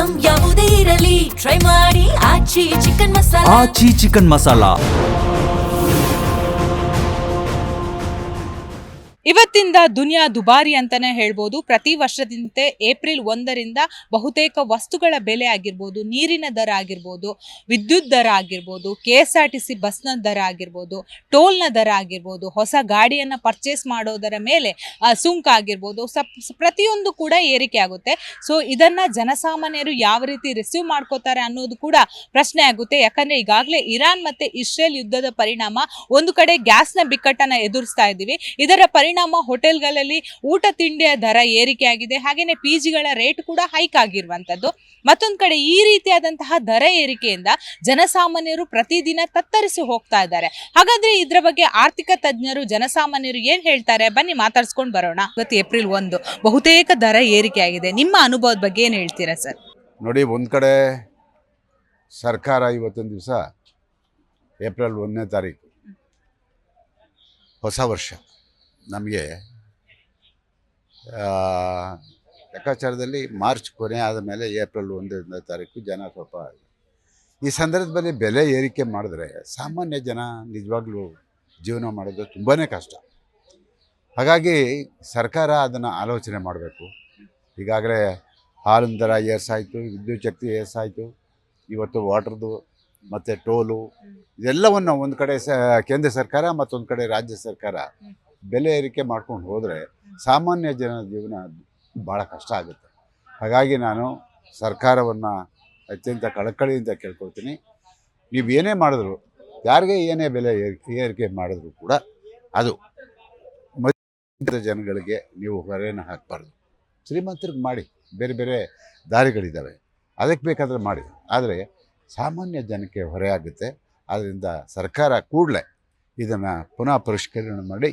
Item ಯಾವುದೇ ಇರಲಿ try ಮಾಡಿ ಆಚಿ ಚಿಕನ್ ಮಸಾಲಾ. ಆಚಿ ಚಿಕನ್ ಮಸಾಲಾ. ಇವತ್ತಿಂದ ದುನಿಯಾ ದುಬಾರಿ ಅಂತಾನೆ ಹೇಳ್ಬೋದು. ಪ್ರತಿ ವರ್ಷದಂತೆ ಏಪ್ರಿಲ್ 1ರಿಂದ ಬಹುತೇಕ ವಸ್ತುಗಳ ಬೆಲೆ ಆಗಿರ್ಬೋದು, ನೀರಿನ ದರ ಆಗಿರ್ಬೋದು, ವಿದ್ಯುತ್ ದರ ಆಗಿರ್ಬೋದು, KSRTC ಬಸ್ನ ದರ ಆಗಿರ್ಬೋದು, ಟೋಲ್ನ ದರ ಆಗಿರ್ಬೋದು, ಹೊಸ ಗಾಡಿಯನ್ನು ಪರ್ಚೇಸ್ ಮಾಡೋದರ ಮೇಲೆ ಸುಂಕ ಆಗಿರ್ಬೋದು, ಪ್ರತಿಯೊಂದು ಕೂಡ ಏರಿಕೆ ಆಗುತ್ತೆ. ಸೊ ಇದನ್ನು ಜನಸಾಮಾನ್ಯರು ಯಾವ ರೀತಿ ರಿಸೀವ್ ಮಾಡ್ಕೋತಾರೆ ಅನ್ನೋದು ಕೂಡ ಪ್ರಶ್ನೆ ಆಗುತ್ತೆ. ಯಾಕಂದರೆ ಈಗಾಗಲೇ ಇರಾನ್ ಮತ್ತು ಇಸ್ರೇಲ್ ಯುದ್ಧದ ಪರಿಣಾಮ ಒಂದು ಕಡೆ ಗ್ಯಾಸ್ನ ಬಿಕ್ಕಟ್ಟನ್ನು ಎದುರಿಸ್ತಾ ಇದ್ದೀವಿ. ಇದರ ಪರಿಣಾಮ ಹೋಟೆಲ್ಗಳಲ್ಲಿ ಊಟ ತಿಂಡಿಯ ದರ ಏರಿಕೆ ಆಗಿದೆ. ಹಾಗೇನೆ PGಗಳ ರೇಟ್ ಕೂಡ ಹೈಕ್ ಆಗಿರುವಂತದ್ದು. ಮತ್ತೊಂದು ಕಡೆ ಈ ರೀತಿಯಾದಂತಹ ದರ ಏರಿಕೆಯಿಂದ ಜನಸಾಮಾನ್ಯರು ಪ್ರತಿದಿನ ತತ್ತರಿಸಿ ಹೋಗ್ತಾ ಇದ್ದಾರೆ. ಹಾಗಾದ್ರೆ ಇದ್ರ ಬಗ್ಗೆ ಆರ್ಥಿಕ ತಜ್ಞರು ಜನಸಾಮಾನ್ಯರು ಏನ್ ಹೇಳ್ತಾರೆ, ಬನ್ನಿ ಮಾತಾಡ್ಸ್ಕೊಂಡು ಬರೋಣ. ಇವತ್ತು ಏಪ್ರಿಲ್ 1 ಬಹುತೇಕ ದರ ಏರಿಕೆ ಆಗಿದೆ. ನಿಮ್ಮ ಅನುಭವದ ಬಗ್ಗೆ ಏನ್ ಹೇಳ್ತೀರಾ ಸರ್? ನೋಡಿ, ಒಂದು ಕಡೆ ಸರ್ಕಾರ ಇವತ್ತೊಂದು ದಿವಸ ಏಪ್ರಿಲ್ 1ನೇ ತಾರೀಕು ಹೊಸ ವರ್ಷ ನಮಗೆ ಲೆಕ್ಕಾಚಾರದಲ್ಲಿ ಮಾರ್ಚ್ ಕೊನೆ ಆದ ಮೇಲೆ ಏಪ್ರಿಲ್ 1ನೇ ತಾರೀಕು ಜನ ಸ್ವಲ್ಪ ಈ ಸಂದರ್ಭದಲ್ಲಿ ಬೆಲೆ ಏರಿಕೆ ಮಾಡಿದ್ರೆ ಸಾಮಾನ್ಯ ಜನ ನಿಜವಾಗ್ಲೂ ಜೀವನ ಮಾಡೋದು ತುಂಬಾ ಕಷ್ಟ. ಹಾಗಾಗಿ ಸರ್ಕಾರ ಅದನ್ನು ಆಲೋಚನೆ ಮಾಡಬೇಕು. ಈಗಾಗಲೇ ಹಾಲಿನ ದರ ಏರ್ಸಾಯಿತು, ವಿದ್ಯುತ್ ಶಕ್ತಿ ಏರ್ಸಾಯಿತು, ಇವತ್ತು ವಾಟ್ರದ್ದು ಮತ್ತು ಟೋಲು ಇದೆಲ್ಲವನ್ನು ಒಂದು ಕಡೆ ಕೇಂದ್ರ ಸರ್ಕಾರ ಮತ್ತೊಂದು ಕಡೆ ರಾಜ್ಯ ಸರ್ಕಾರ ಬೆಲೆ ಏರಿಕೆ ಮಾಡ್ಕೊಂಡು ಹೋದರೆ ಸಾಮಾನ್ಯ ಜನ ಜೀವನ ಭಾಳ ಕಷ್ಟ ಆಗುತ್ತೆ. ಹಾಗಾಗಿ ನಾನು ಸರ್ಕಾರವನ್ನು ಅತ್ಯಂತ ಕಳಕಳಿಯಿಂದ ಕೇಳ್ಕೊಳ್ತೀನಿ, ನೀವು ಏನೇ ಮಾಡಿದ್ರು, ಯಾರಿಗೆ ಏನೇ ಬೆಲೆ ಏರಿಕೆ ಮಾಡಿದ್ರು ಕೂಡ ಅದು ಮಧ್ಯದ ಜನಗಳಿಗೆ ನೀವು ಹೊರೆಯನ್ನು ಹಾಕಬಾರ್ದು. ಶ್ರೀಮಂತರಿಗೆ ಮಾಡಿ, ಬೇರೆ ಬೇರೆ ದಾರಿಗಳಿದ್ದಾವೆ, ಅದಕ್ಕೆ ಬೇಕಾದರೆ ಮಾಡಿ. ಆದರೆ ಸಾಮಾನ್ಯ ಜನಕ್ಕೆ ಹೊರೆ ಆಗುತ್ತೆ. ಆದ್ದರಿಂದ ಸರ್ಕಾರ ಕೂಡಲೇ ಇದನ್ನು ಪುನಃ ಪರಿಷ್ಕರಣೆ ಮಾಡಿ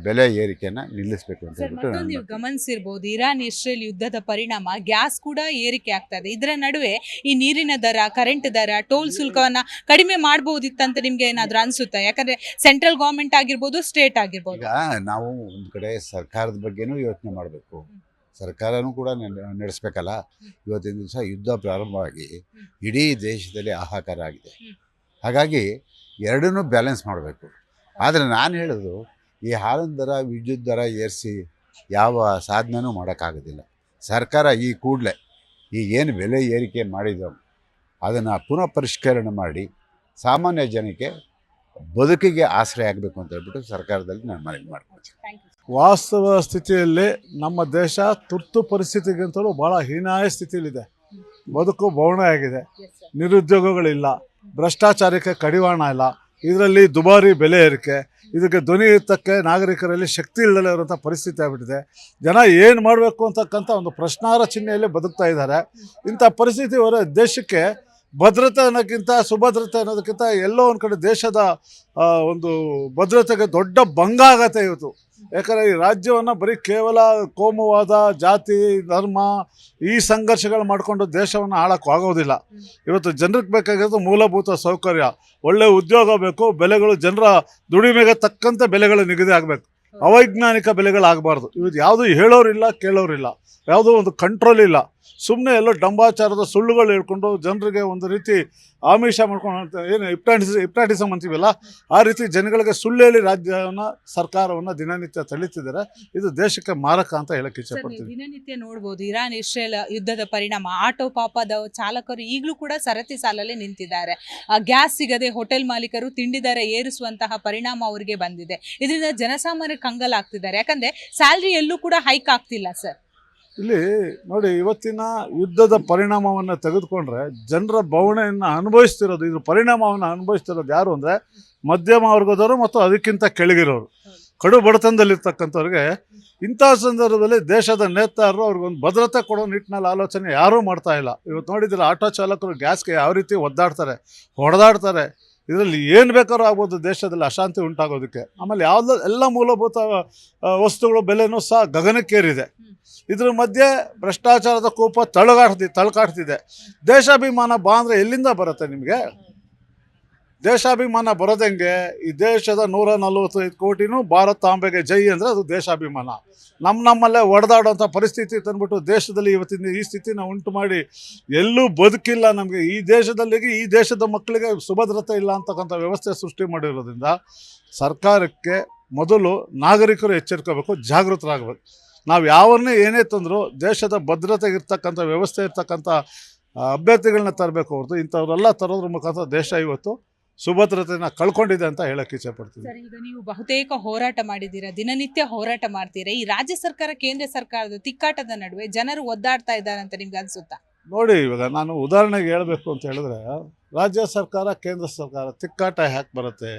ಬೆಲೆ ಏರಿಕೆಯನ್ನು ನಿಲ್ಲಿಸಬೇಕು ಅಂತ ಹೇಳ್ಬಿಟ್ಟು ನೀವು ಗಮನಿಸಿರ್ಬೋದು, ಇರಾನ್ ಇಸ್ರೇಲ್ ಯುದ್ಧದ ಪರಿಣಾಮ ಗ್ಯಾಸ್ ಕೂಡ ಏರಿಕೆ ಆಗ್ತಾ ಇದೆ. ಇದರ ನಡುವೆ ಈ ನೀರಿನ ದರ, ಕರೆಂಟ್ ದರ, ಟೋಲ್ ಶುಲ್ಕವನ್ನ ಕಡಿಮೆ ಮಾಡಬಹುದಿತ್ತಂತ ನಿಮ್ಗೆ ಏನಾದರೂ ಅನ್ಸುತ್ತಾ? ಯಾಕಂದ್ರೆ ಸೆಂಟ್ರಲ್ ಗೌರ್ಮೆಂಟ್ ಆಗಿರ್ಬೋದು, ಸ್ಟೇಟ್ ಆಗಿರ್ಬೋದು. ಈಗ ನಾವು ಒಂದು ಕಡೆ ಸರ್ಕಾರದ ಬಗ್ಗೆನೂ ಯೋಚನೆ ಮಾಡಬೇಕು, ಸರ್ಕಾರನೂ ಕೂಡ ನಡೆಸಬೇಕಲ್ಲ. ಇವತ್ತಿನ ದಿವಸ ಯುದ್ಧ ಪ್ರಾರಂಭವಾಗಿ ಇಡೀ ದೇಶದಲ್ಲಿ ಹಾಹಾಕಾರ ಆಗಿದೆ. ಹಾಗಾಗಿ ಎರಡನ್ನೂ ಬ್ಯಾಲೆನ್ಸ್ ಮಾಡಬೇಕು. ಆದರೆ ನಾನು ಹೇಳೋದು, ಈ ಹಾಲಿನ ದರ, ವಿದ್ಯುತ್ ದರ ಏರಿಸಿ ಯಾವ ಸಾಧನೆಯೂ ಮಾಡೋಕ್ಕಾಗೋದಿಲ್ಲ. ಸರ್ಕಾರ ಈ ಕೂಡಲೇ ಈಗೇನು ಬೆಲೆ ಏರಿಕೆ ಮಾಡಿದ್ರು ಅದನ್ನು ಪುನಃ ಪರಿಷ್ಕರಣೆ ಮಾಡಿ ಸಾಮಾನ್ಯ ಜನಕ್ಕೆ ಬದುಕಿಗೆ ಆಶ್ರಯ ಆಗಬೇಕು ಅಂತ ಹೇಳ್ಬಿಟ್ಟು ಸರ್ಕಾರದಲ್ಲಿ ನಾನು ಮನವಿ ಮಾಡ್ಕೊಳ್ತೀನಿ. ವಾಸ್ತವ ಸ್ಥಿತಿಯಲ್ಲಿ ನಮ್ಮ ದೇಶ ತುರ್ತು ಪರಿಸ್ಥಿತಿಗಿಂತಲೂ ಭಾಳ ಹೀನಾಯ ಸ್ಥಿತಿಯಲ್ಲಿದೆ. ಬದುಕು ಬವಣೆ ಆಗಿದೆ, ನಿರುದ್ಯೋಗಗಳಿಲ್ಲ, ಭ್ರಷ್ಟಾಚಾರಕ್ಕೆ ಕಡಿವಾಣ ಇಲ್ಲ, ಇದರಲ್ಲಿ ದುಬಾರಿ ಬೆಲೆ ಏರಿಕೆ, ಇದಕ್ಕೆ ಧ್ವನಿ ಎತ್ತಕ್ಕೆ ನಾಗರಿಕರಲ್ಲಿ ಶಕ್ತಿ ಇಲ್ಲದಲೇ ಇರುವಂಥ ಪರಿಸ್ಥಿತಿ ಆಗಿಬಿಟ್ಟಿದೆ. ಜನ ಏನು ಮಾಡಬೇಕು ಅಂತಕ್ಕಂಥ ಒಂದು ಪ್ರಶ್ನಾರ್ಹ ಚಿಹ್ನೆಯಲ್ಲಿ ಬದುಕ್ತಾ ಇದ್ದಾರೆ. ಇಂಥ ಪರಿಸ್ಥಿತಿ ಹೊರ ದೇಶಕ್ಕೆ ಭದ್ರತೆ ಅನ್ನೋಕ್ಕಿಂತ ಸುಭದ್ರತೆ ಅನ್ನೋದಕ್ಕಿಂತ ಎಲ್ಲೋ ಒಂದು ಕಡೆ ದೇಶದ ಒಂದು ಭದ್ರತೆಗೆ ದೊಡ್ಡ ಭಂಗ ಆಗತ್ತೆ ಇವತ್ತು. ಯಾಕಂದರೆ ಈ ರಾಜ್ಯವನ್ನು ಬರೀ ಕೇವಲ ಕೋಮುವಾದ, ಜಾತಿ, ಧರ್ಮ ಈ ಸಂಘರ್ಷಗಳು ಮಾಡಿಕೊಂಡು ದೇಶವನ್ನು ಹಾಳಕ್ಕೆ ಆಗೋದಿಲ್ಲ. ಇವತ್ತು ಜನರಿಗೆ ಬೇಕಾಗಿರೋದು ಮೂಲಭೂತ ಸೌಕರ್ಯ, ಒಳ್ಳೆ ಉದ್ಯೋಗ ಬೇಕು, ಬೆಲೆಗಳು ಜನರ ದುಡಿಮೆಗೆ ತಕ್ಕಂತೆ ಬೆಲೆಗಳು ನಿಗದಿ ಆಗಬೇಕು, ಅವೈಜ್ಞಾನಿಕ ಬೆಲೆಗಳಾಗಬಾರ್ದು. ಇವತ್ತು ಯಾವುದೂ ಹೇಳೋರಿಲ್ಲ, ಕೇಳೋರಿಲ್ಲ, ಯಾವುದೋ ಒಂದು ಕಂಟ್ರೋಲ್ ಇಲ್ಲ. ಸುಮ್ಮನೆ ಎಲ್ಲೋ ಡಂಬಾಚಾರದ ಸುಳ್ಳುಗಳು ಹೇಳ್ಕೊಂಡು ಜನರಿಗೆ ಒಂದು ರೀತಿ ಆಮಿಷ ಮಾಡ್ಕೊಂಡು, ಏನು ಹಿಪ್ನಾಟಿಸಮ್ ಅಂತೀವಲ್ಲ, ಆ ರೀತಿ ಜನಗಳಿಗೆ ಸುಳ್ಳು ಹೇಳಿ ರಾಜ್ಯವನ್ನು, ಸರ್ಕಾರವನ್ನು ದಿನನಿತ್ಯ ತಳ್ಳಿತಿದ್ದಾರೆ. ಇದು ದೇಶಕ್ಕೆ ಮಾರಕ ಅಂತ ಹೇಳಕ್ಕೆ ಇಷ್ಟಪಡ್ತೀನಿ. ದಿನನಿತ್ಯ ನೋಡ್ಬೋದು, ಇರಾನ್ ಇಸ್ರೇಲ್ ಯುದ್ಧದ ಪರಿಣಾಮ ಆಟೋ ಪಾಪದ ಚಾಲಕರು ಈಗಲೂ ಕೂಡ ಸರತಿ ಸಾಲಲ್ಲಿ ನಿಂತಿದ್ದಾರೆ. ಗ್ಯಾಸ್ ಸಿಗದೆ ಹೋಟೆಲ್ ಮಾಲೀಕರು ತಿಂಡಿ ದರ ಏರಿಸುವಂತಹ ಪರಿಣಾಮ ಅವರಿಗೆ ಬಂದಿದೆ. ಇದರಿಂದ ಜನಸಾಮಾನ್ಯರು ಕಂಗಾಲಾಗ್ತಿದ್ದಾರೆ. ಯಾಕಂದ್ರೆ ಸ್ಯಾಲ್ರಿ ಎಲ್ಲೂ ಕೂಡ ಹೈಕ್ ಆಗ್ತಿಲ್ಲ ಸರ್. ಇಲ್ಲಿ ನೋಡಿ, ಇವತ್ತಿನ ಯುದ್ಧದ ಪರಿಣಾಮವನ್ನು ತೆಗೆದುಕೊಂಡ್ರೆ ಜನರ ಬವಣೆಯನ್ನು ಅನುಭವಿಸ್ತಿರೋದು, ಇದ್ರ ಪರಿಣಾಮವನ್ನು ಅನುಭವಿಸ್ತಿರೋದು ಯಾರು ಅಂದರೆ ಮಧ್ಯಮ ವರ್ಗದವರು ಮತ್ತು ಅದಕ್ಕಿಂತ ಕೆಳಗಿರೋರು, ಕಡು ಬಡತನದಲ್ಲಿರ್ತಕ್ಕಂಥವ್ರಿಗೆ. ಇಂಥ ಸಂದರ್ಭದಲ್ಲಿ ದೇಶದ ನೇತಾರರು ಅವ್ರಿಗೊಂದು ಭದ್ರತೆ ಕೊಡೋ ನಿಟ್ಟಿನಲ್ಲಿ ಆಲೋಚನೆ ಯಾರೂ ಮಾಡ್ತಾ ಇಲ್ಲ. ಇವತ್ತು ನೋಡಿದ್ರೆ ಆಟೋ ಚಾಲಕರು ಗ್ಯಾಸ್ಗೆ ಯಾವ ರೀತಿ ಒದ್ದಾಡ್ತಾರೆ, ಹೊಡೆದಾಡ್ತಾರೆ. ಇದರಲ್ಲಿ ಏನು ಬೇಕಾದ್ರೂ ಆಗ್ಬೋದು ದೇಶದಲ್ಲಿ ಅಶಾಂತಿ ಉಂಟಾಗೋದಕ್ಕೆ. ಆಮೇಲೆ ಎಲ್ಲ ಮೂಲಭೂತ ವಸ್ತುಗಳು ಬೆಲೆನೂ ಸಹ ಗಗನಕ್ಕೇರಿದೆ. ಇದ್ರ ಮಧ್ಯೆ ಭ್ರಷ್ಟಾಚಾರದ ಕೂಪ ತಳ್ಕಾಡ್ತಿದೆ. ದೇಶಾಭಿಮಾನ ಬಾ ಅಂದರೆ ಎಲ್ಲಿಂದ ಬರುತ್ತೆ ನಿಮಗೆ? ದೇಶಾಭಿಮಾನ ಬರೋದಂಗೆ ಈ ದೇಶದ 145 ಕೋಟಿನೂ ಭಾರತಾಂಬೆಗೆ ಜೈ ಅಂದರೆ ಅದು ದೇಶಾಭಿಮಾನ. ನಮ್ಮಲ್ಲೇ ಒಡೆದಾಡುವಂಥ ಪರಿಸ್ಥಿತಿ ತಂದ್ಬಿಟ್ಟು ದೇಶದಲ್ಲಿ ಇವತ್ತಿನ ಈ ಸ್ಥಿತಿನ ಉಂಟು ಮಾಡಿ ಎಲ್ಲೂ ಬದುಕಿಲ್ಲ ನಮಗೆ. ಈ ದೇಶದಲ್ಲಿ ಈ ದೇಶದ ಮಕ್ಕಳಿಗೆ ಸುಭದ್ರತೆ ಇಲ್ಲ ಅಂತಕ್ಕಂಥ ವ್ಯವಸ್ಥೆ ಸೃಷ್ಟಿ ಮಾಡಿರೋದ್ರಿಂದ ಸರ್ಕಾರಕ್ಕೆ ಮೊದಲು ನಾಗರಿಕರು ಎಚ್ಚರಿಕೋಬೇಕು, ಜಾಗೃತರಾಗಬೇಕು. ನಾವು ಯಾವನ್ನೇ ಏನೇ ತಂದರೂ ದೇಶದ ಭದ್ರತೆಗೆ ಇರ್ತಕ್ಕಂಥ ವ್ಯವಸ್ಥೆ ಇರ್ತಕ್ಕಂಥ ಅಭ್ಯರ್ಥಿಗಳನ್ನ ತರಬೇಕು ಹೊರತು ಇಂಥವರೆಲ್ಲ ತರೋದ್ರ ಮುಖಾಂತರ ದೇಶ ಇವತ್ತು ಸುಭದ್ರತೆನ ಕಳ್ಕೊಂಡಿದೆ ಅಂತ ಹೇಳಕ್ಕೆ ಇಚ್ಛೆ ಪಡ್ತೀನಿ. ಸರ್, ಈಗ ನೀವು ಬಹುತೇಕ ಹೋರಾಟ ಮಾಡಿದ್ದೀರಾ, ದಿನನಿತ್ಯ ಹೋರಾಟ ಮಾಡ್ತೀರಾ. ಈ ರಾಜ್ಯ ಸರ್ಕಾರ ಕೇಂದ್ರ ಸರ್ಕಾರದ ತಿಕ್ಕಾಟದ ನಡುವೆ ಜನರು ಒದ್ದಾಡ್ತಾ ಇದ್ದಾರೆ ಅಂತ ನಿಮ್ಗೆ ಅನ್ಸುತ್ತಾ? ನೋಡಿ, ಇವಾಗ ನಾನು ಉದಾಹರಣೆಗೆ ಹೇಳಬೇಕು ಅಂತ ಹೇಳಿದ್ರೆ, ರಾಜ್ಯ ಸರ್ಕಾರ ಕೇಂದ್ರ ಸರ್ಕಾರ ತಿಕ್ಕಾಟ ಯಾಕೆ ಬರುತ್ತೆ?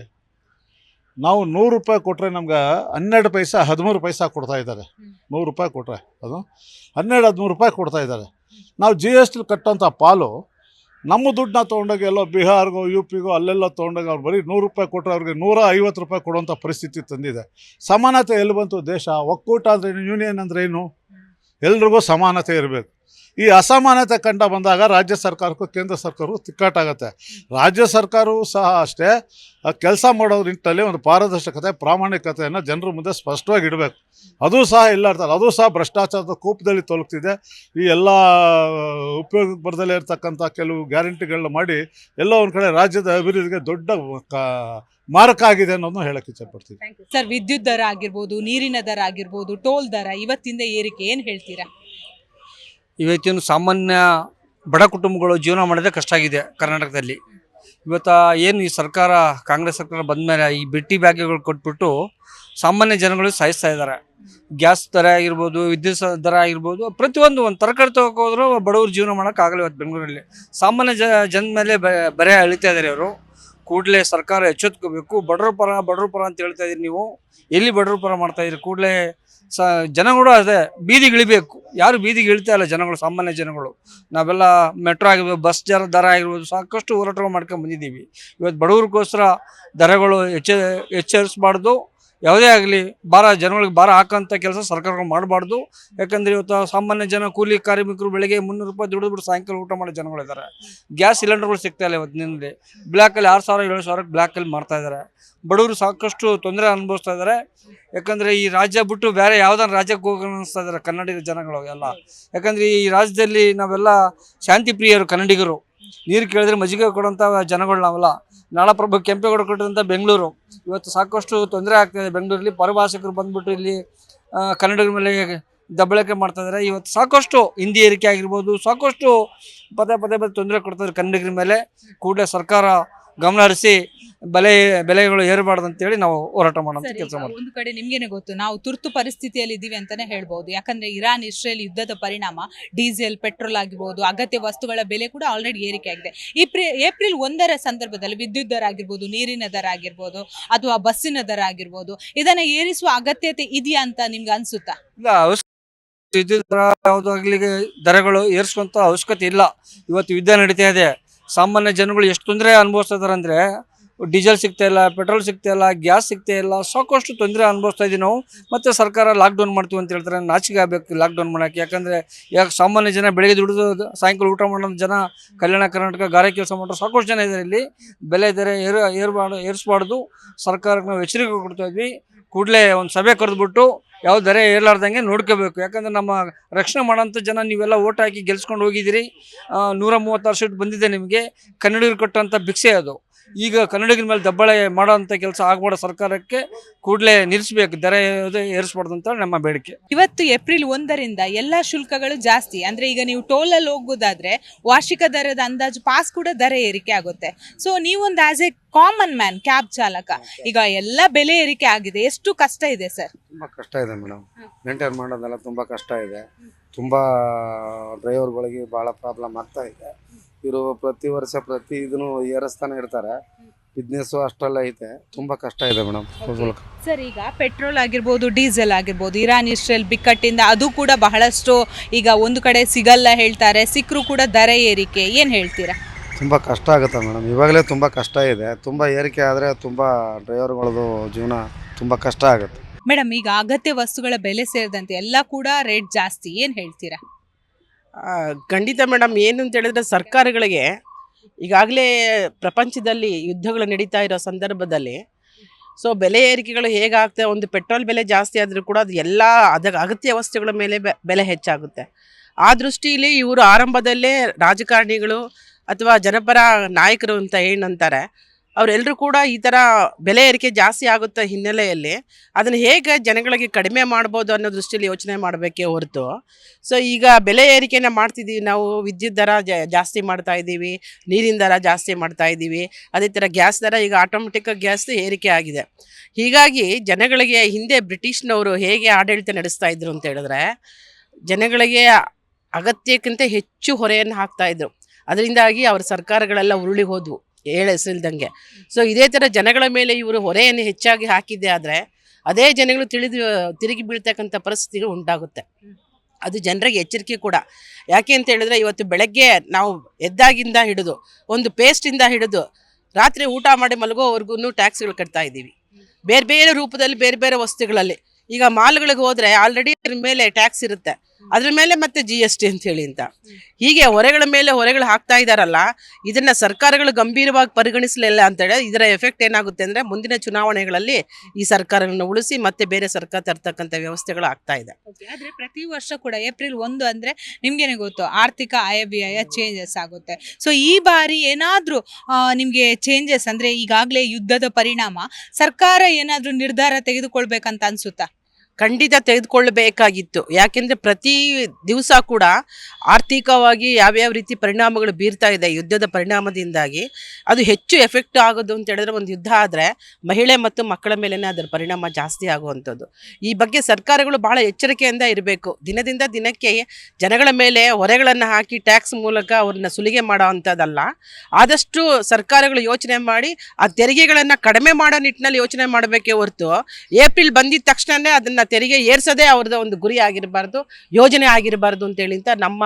ನಾವು 100 ರೂಪಾಯಿ ಕೊಟ್ಟರೆ ನಮ್ಗೆ 12 ಪೈಸೆ 13 ಪೈಸೆ ಕೊಡ್ತಾ ಇದ್ದಾರೆ. 100 ರೂಪಾಯಿ ಕೊಟ್ಟರೆ ಅದು 12-13 ರೂಪಾಯಿ ಕೊಡ್ತಾ ಇದ್ದಾರೆ. ನಾವು GST ಕಟ್ಟೋಂಥ ಪಾಲು ನಮ್ಮ ದುಡ್ಡನ್ನ ತೊಗೊಂಡೋಗಿ ಎಲ್ಲೋ ಬಿಹಾರ್ಗೋ UPಗೋ ಅಲ್ಲೆಲ್ಲ ತೊಗೊಂಡೋಗಿ ಅವ್ರು ಬರೀ 100 ರೂಪಾಯಿ ಕೊಟ್ಟರೆ ಅವ್ರಿಗೆ 150 ರೂಪಾಯಿ ಕೊಡುವಂಥ ಪರಿಸ್ಥಿತಿ ತಂದಿದೆ. ಸಮಾನತೆ ಎಲ್ಲಿ ಬಂತು? ದೇಶ ಒಕ್ಕೂಟ ಅಂದರೆ ಏನು, ಯೂನಿಯನ್ ಅಂದರೆ ಏನು? ಎಲ್ರಿಗೂ ಸಮಾನತೆ ಇರಬೇಕು. ಈ ಅಸಮಾನತೆ ಕಂಡ ಬಂದಾಗ ರಾಜ್ಯ ಸರ್ಕಾರಕ್ಕೂ ಕೇಂದ್ರ ಸರ್ಕಾರಕ್ಕೂ ತಿಕ್ಕಾಟಾಗತ್ತೆ. ರಾಜ್ಯ ಸರ್ಕಾರವೂ ಸಹ ಅಷ್ಟೇ ಕೆಲಸ ಮಾಡೋ ನಿಟ್ಟಿನಲ್ಲಿ ಒಂದು ಪಾರದರ್ಶಕತೆ, ಪ್ರಾಮಾಣಿಕತೆಯನ್ನು ಜನರ ಮುಂದೆ ಸ್ಪಷ್ಟವಾಗಿ ಇಡಬೇಕು. ಅದೂ ಸಹ ಇಲ್ಲ ಇರ್ತಾರೆ. ಅದೂ ಸಹ ಭ್ರಷ್ಟಾಚಾರದ ಕೂಪದಲ್ಲಿ ತೊಲಗ್ತಿದೆ. ಈ ಎಲ್ಲ ಉಪಯೋಗಕ್ಕೆ ಬರದಲ್ಲೇ ಇರ್ತಕ್ಕಂಥ ಕೆಲವು ಗ್ಯಾರಂಟಿಗಳನ್ನ ಮಾಡಿ ಎಲ್ಲೋ ಒಂದು ಕಡೆ ರಾಜ್ಯದ ಅಭಿವೃದ್ಧಿಗೆ ದೊಡ್ಡ ಮಾರಕ ಆಗಿದೆ ಅನ್ನೋದನ್ನು ಹೇಳಕ್ಕೆ ಇಚ್ಛೆಪಡ್ತೀವಿ. ಸರ್, ವಿದ್ಯುತ್ ದರ ಆಗಿರ್ಬೋದು, ನೀರಿನ ದರ ಆಗಿರ್ಬೋದು, ಟೋಲ್ ದರ ಇವತ್ತಿಂದ ಏರಿಕೆ ಏನು ಹೇಳ್ತೀರಾ? ಇವತ್ತಿನ ಸಾಮಾನ್ಯ ಬಡ ಕುಟುಂಬಗಳು ಜೀವನ ಮಾಡೋದೇ ಕಷ್ಟ ಆಗಿದೆ ಕರ್ನಾಟಕದಲ್ಲಿ. ಇವತ್ತು ಏನು ಈ ಸರ್ಕಾರ, ಕಾಂಗ್ರೆಸ್ ಸರ್ಕಾರ ಬಂದ ಮೇಲೆ ಈ ಬಿಟ್ಟಿ ಬ್ಯಾಗ್ಗಳು ಕೊಟ್ಬಿಟ್ಟು ಸಾಮಾನ್ಯ ಜನಗಳಿಗೆ ಸಾಯಿಸ್ತಾ ಇದ್ದಾರೆ. ಗ್ಯಾಸ್ ದರ ಆಗಿರ್ಬೋದು, ವಿದ್ಯುತ್ ದರ ಆಗಿರ್ಬೋದು, ಪ್ರತಿಯೊಂದು ಒಂದು ತರಕಾರಿ ತಗೋಕೆ ಹೋದ್ರು ಬಡವರು ಜೀವನ ಮಾಡೋಕ್ಕಾಗಲ್ಲ. ಇವತ್ತು ಬೆಂಗಳೂರಲ್ಲಿ ಸಾಮಾನ್ಯ ಜನ ಮೇಲೆ ಬರೆ ಎಳಿತಾ ಇದ್ದಾರೆ ಅವರು. ಕೂಡಲೇ ಸರ್ಕಾರ ಎಚ್ಚೆತ್ಕೋಬೇಕು. ಬಡವ್ರ ಪರ ಅಂತ ಹೇಳ್ತಾ ಇದ್ದೀರಿ ನೀವು. ಎಲ್ಲಿ ಬಡವ್ರ ಪರ ಮಾಡ್ತಾ ಇದ್ದೀರಿ? ಕೂಡಲೇ ಜನಗಳು ಅದೇ ಬೀದಿಗೆ ಇಳಿಬೇಕು. ಯಾರು ಬೀದಿಗೆ ಇಳಿತಾ ಇಲ್ಲ ಜನಗಳು, ಸಾಮಾನ್ಯ ಜನಗಳು. ನಾವೆಲ್ಲ ಮೆಟ್ರೋ ಆಗಿರ್ಬೋದು, ಬಸ್ ದರ ಆಗಿರ್ಬೋದು, ಸಾಕಷ್ಟು ಹೋರಾಟ ಮಾಡ್ಕೊಂಡು ಬಂದಿದ್ದೀವಿ. ಇವತ್ತು ಬಡವ್ರಿಗೋಸ್ಕರ ದರಗಳು ಎಚ್ಚರಿಸಬಾರ್ದು. ಯಾವುದೇ ಆಗಲಿ ಜನಗಳಿಗೆ ಭಾರ ಹಾಕೋಂಥ ಕೆಲಸ ಸರ್ಕಾರಗಳು ಮಾಡಬಾರ್ದು. ಯಾಕಂದರೆ ಇವತ್ತು ಸಾಮಾನ್ಯ ಜನ, ಕೂಲಿ ಕಾರ್ಮಿಕರು ಬೆಳಗ್ಗೆ 300 ರೂಪಾಯಿ ದುಡಿದ್ಬಿಟ್ಟು ಸಾಯಂಕಾಲ ಊಟ ಮಾಡೋ ಜನಗಳಿದ್ದಾರೆ. ಗ್ಯಾಸ್ ಸಿಲಿಂಡರ್ಗಳು ಸಿಗ್ತಾ ಇಲ್ಲ ಇವತ್ತಿನಲ್ಲಿ. ಬ್ಲ್ಯಾಕಲ್ಲಿ 6,000-7,000 ಬ್ಲ್ಯಾಕಲ್ಲಿ ಮಾಡ್ತಾ ಇದ್ದಾರೆ. ಬಡವರು ಸಾಕಷ್ಟು ತೊಂದರೆ ಅನುಭವಿಸ್ತಾ ಇದ್ದಾರೆ. ಯಾಕಂದರೆ ಈ ರಾಜ್ಯ ಬಿಟ್ಟು ಬೇರೆ ಯಾವುದಾದ್ರು ರಾಜ್ಯಕ್ಕೆ ಹೋಗಿ ಅನ್ನಿಸ್ತಾ ಇದ್ದಾರೆ ಕನ್ನಡಿಗ ಜನಗಳು ಎಲ್ಲ. ಯಾಕಂದರೆ ಈ ರಾಜ್ಯದಲ್ಲಿ ನಾವೆಲ್ಲ ಶಾಂತಿ ಪ್ರಿಯರು ಕನ್ನಡಿಗರು. ನೀರು ಕೇಳಿದ್ರೆ ಮಜ್ಜಿಗೆ ಕೊಡೋಂಥ ಜನಗಳು ನಾವೆಲ್ಲ. ನಾಡಪ್ರಭು ಕೆಂಪೇಗೌಡ ಕೊಟ್ಟಿರೋಂಥ ಬೆಂಗಳೂರು ಇವತ್ತು ಸಾಕಷ್ಟು ತೊಂದರೆ ಆಗ್ತಾಯಿದೆ. ಬೆಂಗಳೂರಲ್ಲಿ ಪರಭಾಷಿಕರು ಬಂದ್ಬಿಟ್ಟು ಇಲ್ಲಿ ಕನ್ನಡಿಗರ ಮೇಲೆ ದಬ್ಬಳಕೆ ಮಾಡ್ತಾ ಇದ್ದಾರೆ. ಇವತ್ತು ಸಾಕಷ್ಟು ಹಿಂದಿ ಏರಿಕೆ ಆಗಿರ್ಬೋದು, ಸಾಕಷ್ಟು ಪದೇ ತೊಂದರೆ ಕೊಡ್ತಾರೆ ಕನ್ನಡಿಗರ ಮೇಲೆ. ಕೂಡಲೇ ಸರ್ಕಾರ ಗಮನ ಹರಿಸಿ ಬೆಲೆಗಳು ಏರಬಾರ್ದು ಅಂತೇಳಿ ನಾವು ಹೋರಾಟ ಮಾಡೋಂಥ ಕೆಲಸ ಮಾಡ್ತೀವಿ. ಒಂದು ಕಡೆ ನಿಮ್ಗೇನೆ ಗೊತ್ತು, ನಾವು ತುರ್ತು ಪರಿಸ್ಥಿತಿಯಲ್ಲಿ ಇದ್ದೀವಿ ಅಂತಾನೆ ಹೇಳ್ಬೋದು. ಯಾಕಂದ್ರೆ ಇರಾನ್ ಇಸ್ರೇಲ್ ಯುದ್ಧದ ಪರಿಣಾಮ ಡೀಸೆಲ್, ಪೆಟ್ರೋಲ್ ಆಗಿರ್ಬೋದು, ಅಗತ್ಯ ವಸ್ತುಗಳ ಬೆಲೆ ಕೂಡ ಆಲ್ರೆಡಿ ಏರಿಕೆ ಆಗಿದೆ. ಏಪ್ರಿಲ್ 1ರ ಸಂದರ್ಭದಲ್ಲಿ ವಿದ್ಯುತ್ ದರ ಆಗಿರ್ಬೋದು, ನೀರಿನ ದರ ಆಗಿರ್ಬೋದು, ಅಥವಾ ಬಸ್ಸಿನ ದರ ಆಗಿರ್ಬೋದು, ಇದನ್ನ ಏರಿಸುವ ಅಗತ್ಯತೆ ಇದೆಯಾ ಅಂತ ನಿಮ್ಗೆ ಅನ್ಸುತ್ತಾ? ಇಲ್ಲ, ವಿದ್ಯುತ್ ದರ ಯಾವುದಾಗ್ಲಿ ದರಗಳು ಏರಿಸುವಂಥ ಅವಶ್ಯಕತೆ ಇಲ್ಲ. ಇವತ್ತು ಯುದ್ಧ ನಡೀತಾ ಇದೆ. ಸಾಮಾನ್ಯ ಜನಗಳು ಎಷ್ಟು ತೊಂದರೆ ಅನುಭವಿಸ್ತಾ ಇದ್ದಾರೆ ಅಂದರೆ, ಡೀಸೆಲ್ ಸಿಗ್ತಾ ಇಲ್ಲ, ಪೆಟ್ರೋಲ್ ಸಿಗ್ತಾ ಇಲ್ಲ, ಗ್ಯಾಸ್ ಸಿಗ್ತಾ ಇಲ್ಲ, ಸಾಕಷ್ಟು ತೊಂದರೆ ಅನುಭವಿಸ್ತಾ ಇದ್ದೀವಿ ನಾವು. ಮತ್ತು ಸರ್ಕಾರ ಲಾಕ್ಡೌನ್ ಮಾಡ್ತೀವಿ ಅಂತ ಹೇಳ್ತಾರೆ. ನಾಚಿಕೆ ಆಗಬೇಕು ಲಾಕ್ಡೌನ್ ಮಾಡೋಕ್ಕೆ. ಯಾಕಂದರೆ ಸಾಮಾನ್ಯ ಜನ ಬೆಳಗ್ಗೆ ದುಡಿದು ಸಾಯಂಕಾಲ ಊಟ ಮಾಡೋ ಜನ, ಕಲ್ಯಾಣ ಕರ್ನಾಟಕ ಗಾರೆ ಕೆಲಸ ಮಾಡೋರು ಸಾಕಷ್ಟು ಜನ ಇದ್ದಾರೆ. ಇಲ್ಲಿ ಬೆಲೆ ದರ ಏರಿಸಬಾರ್ದು. ಸರ್ಕಾರಕ್ಕೆ ನಾವು ಎಚ್ಚರಿಕೆ ಕೊಡ್ತಾ ಇದ್ವಿ. ಕೂಡಲೇ ಒಂದು ಸಭೆ ಕರೆದ್ಬಿಟ್ಟು ಯಾವ ದರ ಏರ್ಲಾರ್ದಂಗೆ ನೋಡ್ಕೋಬೇಕು. ಯಾಕಂದರೆ ನಮ್ಮ ರಕ್ಷಣೆ ಮಾಡೋಂಥ ಜನ ನೀವೆಲ್ಲ ಓಟ್ ಹಾಕಿ ಗೆಲ್ಸ್ಕೊಂಡು ಹೋಗಿದ್ದೀರಿ. 136 ಸೀಟ್ ಬಂದಿದೆ ನಿಮಗೆ. ಕನ್ನಡಿಗರು ಕೊಟ್ಟಂಥ ಭಿಕ್ಷೆ ಅದು. ಈಗ ಕನ್ನಡಿಗರ ಮೇಲೆ ದಬ್ಬಾಳೆ ಮಾಡೋಂಥ ಕೆಲಸ ಆಗಬಾರ್ದು. ಸರ್ಕಾರಕ್ಕೆ ಕೂಡಲೇ ನಿಲ್ಲಿಸಬೇಕು, ದರ ಏರಿಸಬಾರ್ದು ಅಂತ ನಮ್ಮ ಬೇಡಿಕೆ. ಇವತ್ತು ಏಪ್ರಿಲ್ 1ರಿಂದ ಎಲ್ಲ ಶುಲ್ಕಗಳು ಜಾಸ್ತಿ. ಅಂದ್ರೆ ಈಗ ನೀವು ಟೋಲಲ್ಲಿ ಹೋಗೋದಾದ್ರೆ ವಾರ್ಷಿಕ ದರದ ಅಂದಾಜು ಪಾಸ್ ಕೂಡ ದರ ಏರಿಕೆ ಆಗುತ್ತೆ. ಸೊ ನೀವೊಂದು as A common man, cab ಚಾಲಕ, ಈಗ ಎಲ್ಲ ಬೆಲೆ ಏರಿಕೆ ಆಗಿದೆ. ಎಷ್ಟು ಕಷ್ಟ ಇದೆ ಸರ್? ತುಂಬ ಕಷ್ಟ ಇದೆ ಮೇಡಮ್. ಮೇಂಟೈನ್ ಮಾಡೋದೆಲ್ಲ ತುಂಬ ಕಷ್ಟ ಇದೆ. ತುಂಬ ಡ್ರೈವರ್ಗಳಿಗೆ ಭಾಳ ಪ್ರಾಬ್ಲಮ್ ಆಗ್ತಾ ಇದೆ. ಇವರು ಪ್ರತಿ ವರ್ಷ ಇದನ್ನು ಏರಿಸ್ತಾನೆ ಇರ್ತಾರೆ. ಬಿಸ್ನೆಸ್ಸು ಅಷ್ಟೆಲ್ಲ ಐತೆ. ತುಂಬ ಕಷ್ಟ ಇದೆ ಮೇಡಮ್. ಸರ್, ಈಗ ಪೆಟ್ರೋಲ್ ಆಗಿರ್ಬೋದು, ಡೀಸೆಲ್ ಆಗಿರ್ಬೋದು, ಇರಾನ್ ಇಸ್ರೇಲ್ ಬಿಕ್ಕಟ್ಟಿಂದ ಅದು ಕೂಡ ಬಹಳಷ್ಟು ಈಗ ಒಂದು ಕಡೆ ಸಿಗಲ್ಲ ಹೇಳ್ತಾರೆ. ಸಿಕ್ಕರೂ ಕೂಡ ದರ ಏರಿಕೆ, ಏನು ಹೇಳ್ತೀರಾ? ತುಂಬ ಕಷ್ಟ ಆಗುತ್ತೆ ಮೇಡಮ್. ಇವಾಗಲೇ ತುಂಬ ಕಷ್ಟ ಇದೆ. ತುಂಬ ಏರಿಕೆ ಆದರೆ ತುಂಬ ಡ್ರೈವರ್ಗಳದ್ದು ಜೀವನ ತುಂಬ ಕಷ್ಟ ಆಗುತ್ತೆ. ಮೇಡಮ್, ಈಗ ಅಗತ್ಯ ವಸ್ತುಗಳ ಬೆಲೆ ಸೇರಿದಂತೆ ಎಲ್ಲ ಕೂಡ ರೇಟ್ ಜಾಸ್ತಿ, ಏನು ಹೇಳ್ತೀರಾ? ಖಂಡಿತ ಮೇಡಮ್. ಏನು ಅಂತ ಹೇಳಿದ್ರೆ ಸರ್ಕಾರಗಳಿಗೆ ಈಗಾಗಲೇ ಪ್ರಪಂಚದಲ್ಲಿ ಯುದ್ಧಗಳು ನಡೀತಾ ಇರೋ ಸಂದರ್ಭದಲ್ಲಿ ಸೊ ಬೆಲೆ ಏರಿಕೆಗಳು ಹೇಗಾಗ್ತದೆ, ಒಂದು ಪೆಟ್ರೋಲ್ ಬೆಲೆ ಜಾಸ್ತಿ ಆದರೂ ಕೂಡ ಅದು ಎಲ್ಲ ಅಗತ್ಯ ವಸ್ತುಗಳ ಮೇಲೆ ಬೆಲೆ ಹೆಚ್ಚಾಗುತ್ತೆ. ಆ ದೃಷ್ಟಿಯಲ್ಲಿ ಇವರು ಆರಂಭದಲ್ಲೇ ರಾಜಕಾರಣಿಗಳು ಅಥವಾ ಜನಪರ ನಾಯಕರು ಅಂತ ಏನಂತಾರೆ ಅವರೆಲ್ಲರೂ ಕೂಡ ಈ ಥರ ಬೆಲೆ ಏರಿಕೆ ಜಾಸ್ತಿ ಆಗುತ್ತ ಹಿನ್ನೆಲೆಯಲ್ಲಿ ಅದನ್ನು ಹೇಗೆ ಜನಗಳಿಗೆ ಕಡಿಮೆ ಮಾಡ್ಬೋದು ಅನ್ನೋ ದೃಷ್ಟಿಯಲ್ಲಿ ಯೋಚನೆ ಮಾಡಬೇಕೇ ಹೊರತು ಸೊ ಈಗ ಬೆಲೆ ಏರಿಕೆನ ಮಾಡ್ತಿದ್ದೀವಿ ನಾವು, ವಿದ್ಯುತ್ ದರ ಜಾಸ್ತಿ ಮಾಡ್ತಾ ಇದ್ದೀವಿ, ನೀರಿನ ದರ ಜಾಸ್ತಿ ಮಾಡ್ತಾ ಇದ್ದೀವಿ, ಅದೇ ಥರ ಗ್ಯಾಸ್ ದರ ಈಗ ಆಟೋಮೆಟಿಕ್ಕಾಗಿ ಗ್ಯಾಸ್ ಏರಿಕೆ ಆಗಿದೆ. ಹೀಗಾಗಿ ಜನಗಳಿಗೆ ಹಿಂದೆ ಬ್ರಿಟಿಷ್ನವರು ಹೇಗೆ ಆಡಳಿತ ನಡೆಸ್ತಾ ಇದ್ರು ಅಂತ ಹೇಳಿದ್ರೆ ಜನಗಳಿಗೆ ಅಗತ್ಯಕ್ಕಿಂತ ಹೆಚ್ಚು ಹೊರೆಯನ್ನು ಹಾಕ್ತಾಯಿದ್ರು. ಅದರಿಂದಾಗಿ ಅವರ ಸರ್ಕಾರಗಳೆಲ್ಲ ಉರುಳಿ ಹೋದವು ಹೆಸರಿಲ್ದಂಗೆ. ಸೊ ಇದೇ ಥರ ಜನಗಳ ಮೇಲೆ ಇವರು ಹೊರೆಯನ್ನು ಹೆಚ್ಚಾಗಿ ಹಾಕಿದ್ದೆ ಆದರೆ ಅದೇ ಜನಗಳು ತಿರುಗಿ ಬೀಳ್ತಕ್ಕಂಥ ಪರಿಸ್ಥಿತಿಗಳು ಉಂಟಾಗುತ್ತೆ. ಅದು ಜನರಿಗೆ ಎಚ್ಚರಿಕೆ ಕೂಡ. ಯಾಕೆ ಅಂತ ಹೇಳಿದ್ರೆ ಇವತ್ತು ಬೆಳಗ್ಗೆ ನಾವು ಎದ್ದಾಗಿಂದ ಹಿಡಿದು ಒಂದು ಪೇಸ್ಟಿಂದ ಹಿಡಿದು ರಾತ್ರಿ ಊಟ ಮಾಡಿ ಮಲಗೋವರೆಗೂ ಟ್ಯಾಕ್ಸ್ಗಳು ಕಟ್ತಾ ಇದ್ದೀವಿ, ಬೇರೆ ಬೇರೆ ರೂಪದಲ್ಲಿ ಬೇರೆ ಬೇರೆ ವಸ್ತುಗಳಲ್ಲಿ. ಈಗ ಮಾಲ್ಗಳಿಗೆ ಹೋದರೆ ಆಲ್ರೆಡಿ ಅದ್ರ ಮೇಲೆ ಟ್ಯಾಕ್ಸ್ ಇರುತ್ತೆ, ಅದ್ರ ಮೇಲೆ ಮತ್ತೆ GST ಅಂತ ಹೇಳಿ ಅಂತ ಹೀಗೆ ಹೊರೆಗಳ ಮೇಲೆ ಹೊರೆಗಳು ಹಾಕ್ತಾ ಇದ್ದಾರಲ್ಲ. ಇದನ್ನ ಸರ್ಕಾರಗಳು ಗಂಭೀರವಾಗಿ ಪರಿಗಣಿಸಲಿಲ್ಲ ಅಂತೇಳಿ ಇದರ ಎಫೆಕ್ಟ್ ಏನಾಗುತ್ತೆ ಅಂದರೆ ಮುಂದಿನ ಚುನಾವಣೆಗಳಲ್ಲಿ ಈ ಸರ್ಕಾರಗಳನ್ನು ಉಳಿಸಿ ಮತ್ತೆ ಬೇರೆ ಸರ್ಕಾರ ತರ್ತಕ್ಕಂಥ ವ್ಯವಸ್ಥೆಗಳು ಆಗ್ತಾ ಇದೆ. ಆದರೆ ಪ್ರತಿ ವರ್ಷ ಕೂಡ ಏಪ್ರಿಲ್ 1 ಅಂದರೆ ನಿಮ್ಗೇನೆ ಗೊತ್ತು ಆರ್ಥಿಕ ಆಯವ್ಯಯ ಚೇಂಜಸ್ ಆಗುತ್ತೆ. ಸೊ ಈ ಬಾರಿ ಏನಾದರೂ ನಿಮಗೆ ಚೇಂಜಸ್ ಅಂದರೆ ಈಗಾಗಲೇ ಯುದ್ಧದ ಪರಿಣಾಮ ಸರ್ಕಾರ ಏನಾದರೂ ನಿರ್ಧಾರ ತೆಗೆದುಕೊಳ್ಬೇಕಂತ ಅನ್ಸುತ್ತಾ? ಖಂಡಿತ ತೆಗೆದುಕೊಳ್ಳಬೇಕಾಗಿತ್ತು. ಯಾಕೆಂದರೆ ಪ್ರತಿ ದಿವಸ ಕೂಡ ಆರ್ಥಿಕವಾಗಿ ಯಾವ್ಯಾವ ರೀತಿ ಪರಿಣಾಮಗಳು ಬೀರ್ತಾ ಇದೆ ಯುದ್ಧದ ಪರಿಣಾಮದಿಂದಾಗಿ ಅದು ಹೆಚ್ಚು ಎಫೆಕ್ಟ್ ಆಗೋದು ಅಂತ ಹೇಳಿದ್ರೆ ಒಂದು ಯುದ್ಧ ಆದರೆ ಮಹಿಳೆ ಮತ್ತು ಮಕ್ಕಳ ಮೇಲೇ ಅದರ ಪರಿಣಾಮ ಜಾಸ್ತಿ ಆಗುವಂಥದ್ದು. ಈ ಬಗ್ಗೆ ಸರ್ಕಾರಗಳು ಭಾಳ ಎಚ್ಚರಿಕೆಯಿಂದ ಇರಬೇಕು. ದಿನದಿಂದ ದಿನಕ್ಕೆ ಜನಗಳ ಮೇಲೆ ಹೊರೆಗಳನ್ನು ಹಾಕಿ ಟ್ಯಾಕ್ಸ್ ಮೂಲಕ ಅವ್ರನ್ನ ಸುಲಿಗೆ ಮಾಡೋ ಅಂಥದ್ದಲ್ಲ. ಆದಷ್ಟು ಸರ್ಕಾರಗಳು ಯೋಚನೆ ಮಾಡಿ ಆ ತೆರಿಗೆಗಳನ್ನು ಕಡಿಮೆ ಮಾಡೋ ನಿಟ್ಟಿನಲ್ಲಿ ಯೋಚನೆ ಮಾಡಬೇಕೇ ಹೊರತು ಏಪ್ರಿಲ್ ಬಂದಿದ್ದ ತಕ್ಷಣವೇ ಅದನ್ನು ತೆರಿಗೆ ಏರ್ಸೋದೇ ಅವ್ರದ್ದು ಒಂದು ಗುರಿ ಆಗಿರಬಾರ್ದು, ಯೋಜನೆ ಆಗಿರಬಾರ್ದು ಅಂತೇಳಿ ಅಂತ ನಮ್ಮ